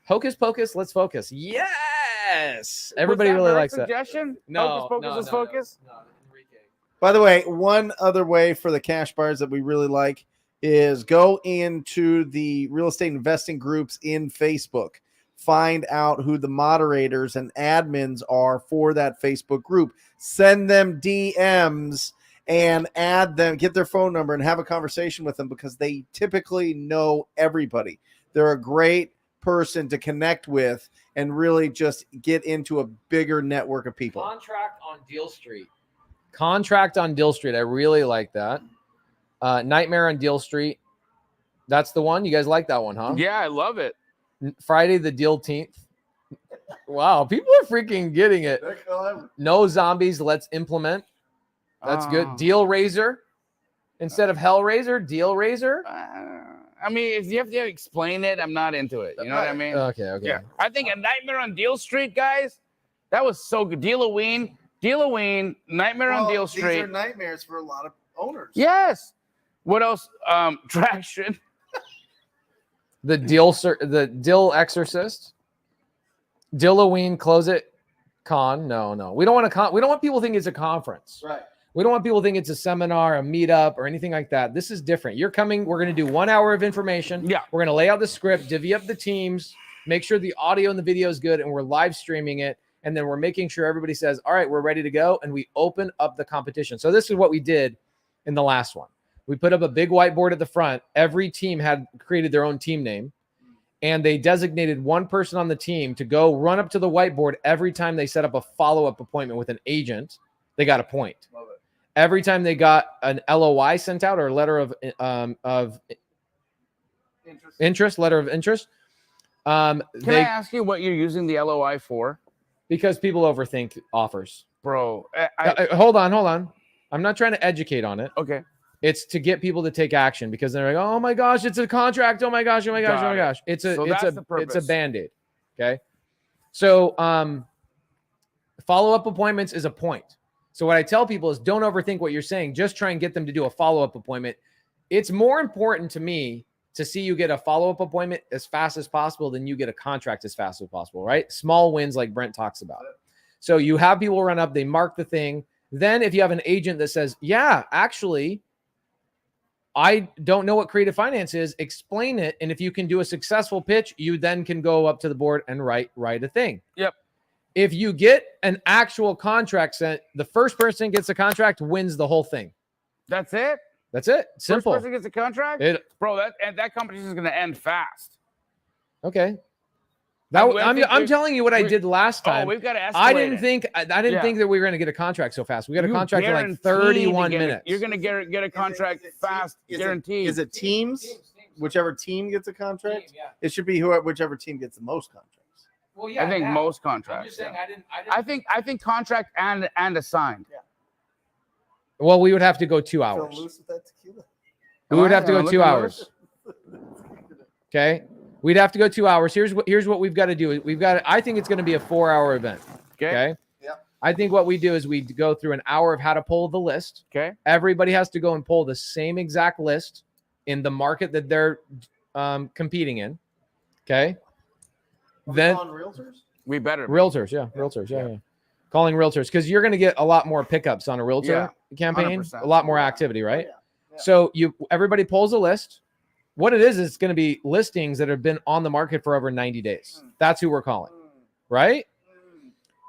Hocus Pocus, let's focus. Yes. Everybody really likes that.
Suggestion?
No,
Hocus Pocus, let's focus.
No, Enrique.
By the way, one other way for the cash bars that we really like is go into the real estate investing groups in Facebook. Find out who the moderators and admins are for that Facebook group. Send them DMs and add them, get their phone number and have a conversation with them because they typically know everybody. They're a great person to connect with and really just get into a bigger network of people.
Contract on Deal Street. Contract on Deal Street. I really like that. Nightmare on Deal Street. That's the one. You guys like that one, huh?
Yeah, I love it.
Friday the Deal-teenth. Wow, people are freaking getting it. No zombies. Let's implement. That's good. Deal Raiser. Instead of Hellraiser, Deal Raiser.
I mean, if you have to explain it, I'm not into it. You know what I mean?
Okay.
Yeah. I think a Nightmare on Deal Street, guys, that was so good. Deal-a-ween, Nightmare on Deal Street.
These are nightmares for a lot of owners.
Yes. What else? Traction.
The Dill Exorcist. Dilloween, close it. Con. No. We don't want we don't want people to think it's a conference.
Right.
We don't want people to think it's a seminar, a meetup, or anything like that. This is different. You're coming. We're going to do 1 hour of information.
Yeah.
We're going to lay out the script, divvy up the teams, make sure the audio and the video is good, and we're live streaming it. And then we're making sure everybody says, all right, we're ready to go. And we open up the competition. So this is what we did in the last one. We put up a big whiteboard at the front. Every team had created their own team name, and they designated one person on the team to go run up to the whiteboard every time they set up a follow-up appointment with an agent. They got a point.
Love it.
Every time they got an LOI sent out, or a letter of interest, letter of interest.
Can I ask you what you're using the LOI for?
Because people overthink offers.
Bro,
Hold on. I'm not trying to educate on it.
Okay.
It's to get people to take action, because they're like, oh my gosh, it's a contract. Oh my gosh. It's a Band-Aid. Okay. So follow-up appointments is a point. So what I tell people is, don't overthink what you're saying. Just try and get them to do a follow-up appointment. It's more important to me to see you get a follow-up appointment as fast as possible than you get a contract as fast as possible, right? Small wins, like Brent talks about. So you have people run up, they mark the thing. Then if you have an agent that says, yeah, actually, I don't know what creative finance is, explain it. And if you can do a successful pitch, you then can go up to the board and write a thing.
Yep.
If you get an actual contract sent, the first person gets a contract wins the whole thing.
That's it?
That's it. Simple.
First person gets a contract? Bro, that competition is going to end fast.
Okay. I'm telling you what I did last time.
Oh, we've got to escalate.
I didn't think that we were going to get a contract so fast. We got a contract in like 31 minutes.
You're going to get a contract fast, guaranteed.
Is it teams? Whichever team gets a contract?
Team, yeah.
It should be whichever team gets the most contracts.
Well, yeah,
I think
now.
most
I'm
contracts.
just saying,
I think contract and assigned.
Yeah.
Well, we would have to go 2 hours.
Feeling loose with that tequila?
We would have to go 2 hours. Okay. We'd have to go 2 hours. Here's what we've got to do. I think it's going to be a 4-hour event. Okay.
Yeah.
I think what we do is we go through an hour of how to pull the list.
Okay.
Everybody has to go and pull the same exact list in the market that they're competing in. Okay. Then
realtors?
We better.
Realtors. Yeah. Calling realtors, because you're going to get a lot more pickups on a realtor campaign,
100%.
a lot more activity, right?
Yeah.
So everybody pulls a list. What it is, it's going to be listings that have been on the market for over 90 days. That's who we're calling, right?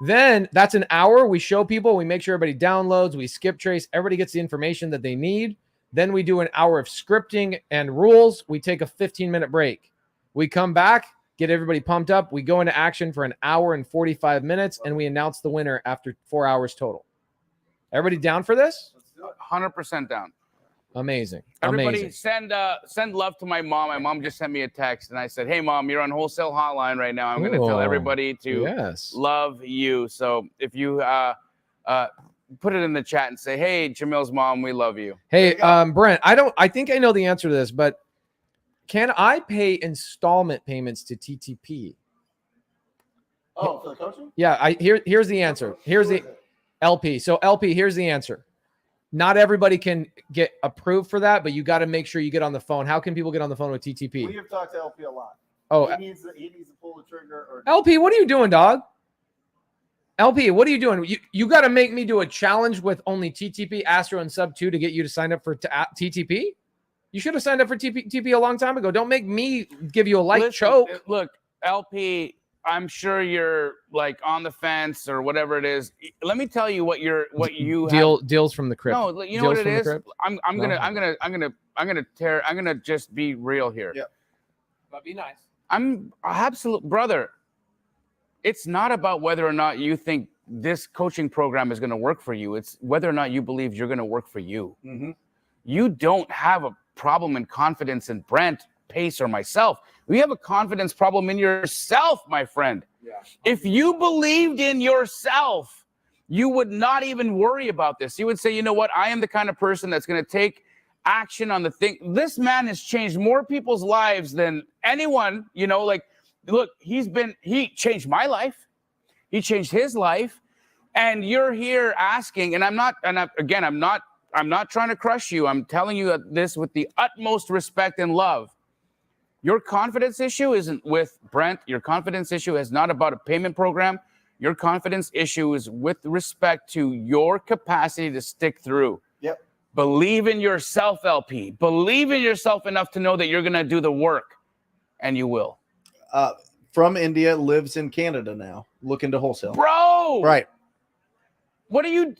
Then that's an hour. We show people, we make sure everybody downloads, we skip trace, everybody gets the information that they need. Then we do an hour of scripting and rules. We take a 15-minute break. We come back, get everybody pumped up. We go into action for an hour and 45 minutes, and we announce the winner after 4 hours total. Everybody down for this?
100% down.
Amazing.
Everybody send love to my mom. My mom just sent me a text, and I said, hey, Mom, you're on Wholesale Hotline right now. I'm going to tell everybody to love you. So if you put it in the chat and say, hey, Jamil's mom, we love you.
Hey, Brent, I think I know the answer to this, but can I pay installment payments to TTP?
Oh, for the coaching?
Yeah, here's the answer. Here's the LP. So LP, here's the answer. Not everybody can get approved for that, but you got to make sure you get on the phone. How can people get on the phone with TTP?
We have talked to LP a lot.
Oh,
he needs to pull the trigger. Or
LP, what are you doing, dog? LP, what are you doing? You got to make me do a challenge with only TTP, Astro, and Sub 2 to get you to sign up for TTP? You should have signed up for TTP a long time ago. Don't make me give you a light choke.
Look, LP, I'm sure you're like on the fence or whatever it is. Let me tell you what you
deals from the crypt.
No, you know what it is. I'm gonna just be real here.
Yeah.
But be nice.
I'm absolute brother. It's not about whether or not you think this coaching program is going to work for you. It's whether or not you believe you're going to work for you.
Mm-hmm.
You don't have a problem and confidence in Brent, Pace, or myself. We have a confidence problem in yourself, my friend.
Yeah.
If you believed in yourself, you would not even worry about this. You would say, you know what? I am the kind of person that's going to take action on the thing. This man has changed more people's lives than anyone, look, he changed my life. He changed his life. And you're here asking, and I'm not trying to crush you. I'm telling you this with the utmost respect and love. Your confidence issue isn't with Brent. Your confidence issue is not about a payment program. Your confidence issue is with respect to your capacity to stick through.
Yep.
Believe in yourself, LP. Believe in yourself enough to know that you're going to do the work, and you will.
From India, lives in Canada now, looking to wholesale.
Bro!
Right.
What are you...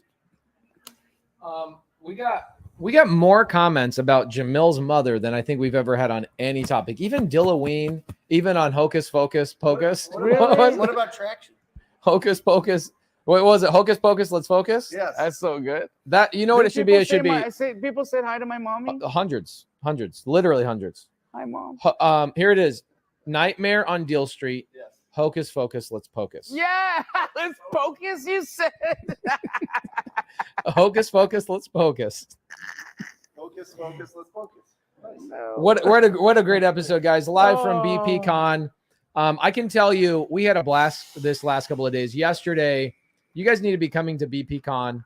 We got
We got more comments about Jamil's mother than I think we've ever had on any topic. Even Dilloween, even on Hocus Pocus Pocus.
What about traction?
Hocus Pocus. What was it? Hocus Pocus, let's focus?
Yes.
That's so good.
That, you know what it should be? It should be
People said hi to my mommy.
hundreds, literally hundreds.
Hi, Mom.
Here it is. Nightmare on Deal Street.
Yes.
Hocus Focus, let's pocus.
Yeah, let's focus, you said.
Hocus Focus, let's focus.
Focus, let's focus.
No.
What a great episode, guys. Live from BP Con. I can tell you, we had a blast this last couple of days. Yesterday, you guys need to be coming to BP Con.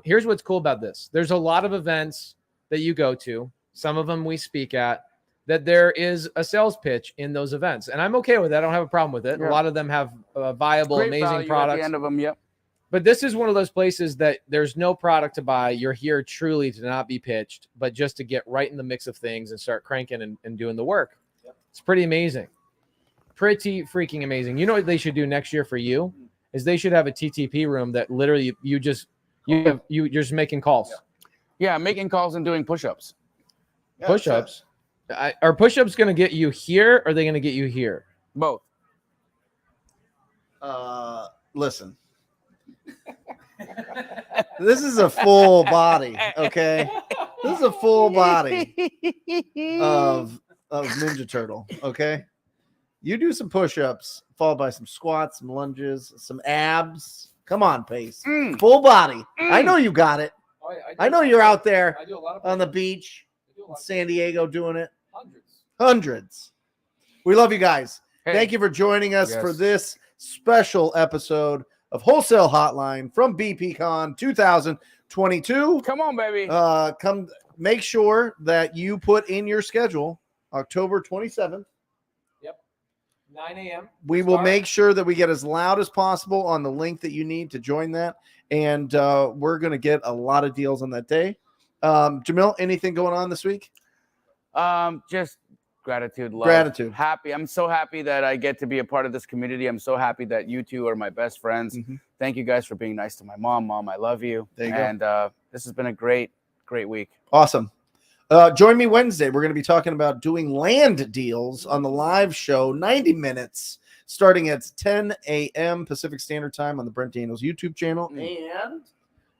Here's what's cool about this. There's a lot of events that you go to. Some of them we speak at. That there is a sales pitch in those events, and I'm okay with that. I don't have a problem with it.
Yeah.
A lot of them have viable,
Great
amazing
value
products.
at the end of them, yep.
But this is one of those places that there's no product to buy. You're here truly to not be pitched, but just to get right in the mix of things and start cranking and doing the work. Yep. It's pretty amazing. Pretty freaking amazing. You know what they should do next year for you is they should have a TTP room that literally you're just making calls.
Yeah, making calls and doing push-ups.
Yeah,
Push-ups. Are push-ups going to get you here or are they going to get you here?
Both.
Listen. This is a full body, okay? This is a full body of Ninja Turtle, okay? You do some push-ups, followed by some squats, some lunges, some abs. Come on, Pace. Full body. I know you got it. I know you're out there
I do a lot of
on the beach in San Diego doing it.
hundreds.
We love you guys.
Hey.
Thank you for joining us
Yes.
for this special episode of Wholesale Hotline from BPCon 2022.
Come on, baby.
Come make sure that you put in your schedule October 27th.
9 a.m.
We will
Start.
make sure that we get as loud as possible on the link that you need to join that. And we're going to get a lot of deals on that day. Jamil, anything going on this week?
Just gratitude, love,
Gratitude.
happy. I'm so happy that I get to be a part of this community. I'm so happy that you two are my best friends. Thank you guys for being nice to my mom. Mom, I love you.
There you go.
And this has been a great week.
Awesome. Join me Wednesday. We're going to be talking about doing land deals on the live show, 90 minutes, starting at 10 a.m. Pacific Standard Time on the Brent Daniels YouTube channel. And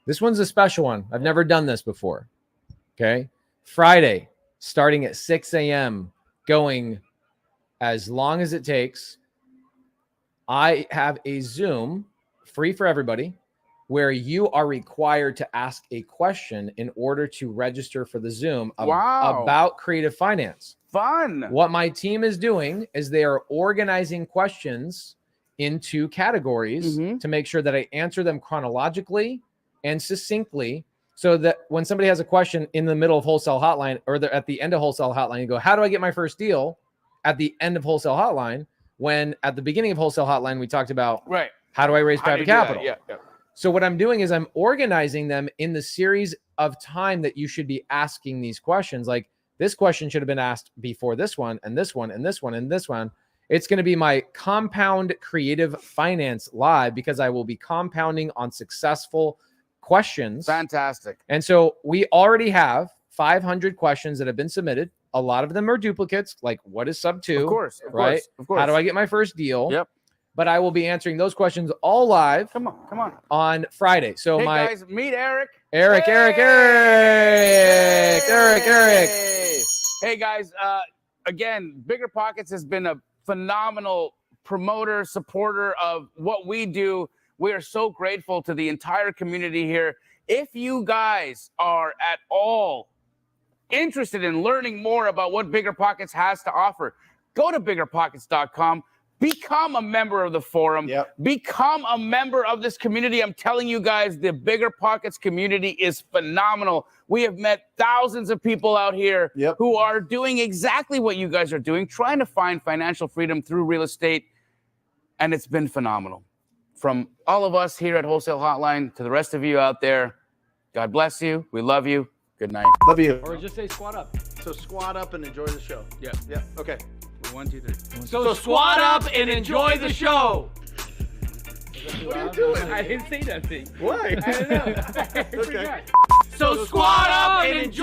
This one's a special one. I've never done this before. Okay. Friday, starting at 6 a.m., going as long as it takes. I have a Zoom free for everybody where you are required to ask a question in order to register for the Zoom
Wow.
about creative finance.
Fun.
What my team is doing is they are organizing questions into categories to make sure that I answer them chronologically and succinctly, so that when somebody has a question in the middle of Wholesale Hotline or they're at the end of Wholesale Hotline, you go, how do I get my first deal? At the end of Wholesale Hotline, when at the beginning of Wholesale Hotline, we talked about
Right.
how do I raise
How do
private
you do that?
capital?
Yeah.
So what I'm doing is I'm organizing them in the series of time that you should be asking these questions. Like this question should have been asked before this one and this one and this one and this one. It's going to be my Compound Creative Finance Live because I will be compounding on successful questions.
Fantastic.
And so we already have 500 questions that have been submitted. A lot of them are duplicates, like what is sub 2?
Of course.
right?
Of course.
How do I get my first deal?
Yep.
But I will be answering those questions all live
Come on.
on Friday. So
Hey
my
guys, meet Eric.
Eric.
Hey guys, again, Bigger Pockets has been a phenomenal promoter, supporter of what we do. We are so grateful to the entire community here. If you guys are at all interested in learning more about what Bigger Pockets has to offer, go to biggerpockets.com. Become a member of the forum.
Yep.
Become a member of this community. I'm telling you guys, the Bigger Pockets community is phenomenal. We have met thousands of people out here who are doing exactly what you guys are doing, trying to find financial freedom through real estate. And it's been phenomenal. From all of us here at Wholesale Hotline to the rest of you out there, God bless you. We love you. Good night.
love you.
Or just say squat up.
So squat up and enjoy the show.
Yeah.
Yeah. Okay.
1, 2, 3.
So squat up and enjoy the show.
What are you doing?
I didn't say nothing.
Why?
I don't know.
Okay.
So squat up and enjoy.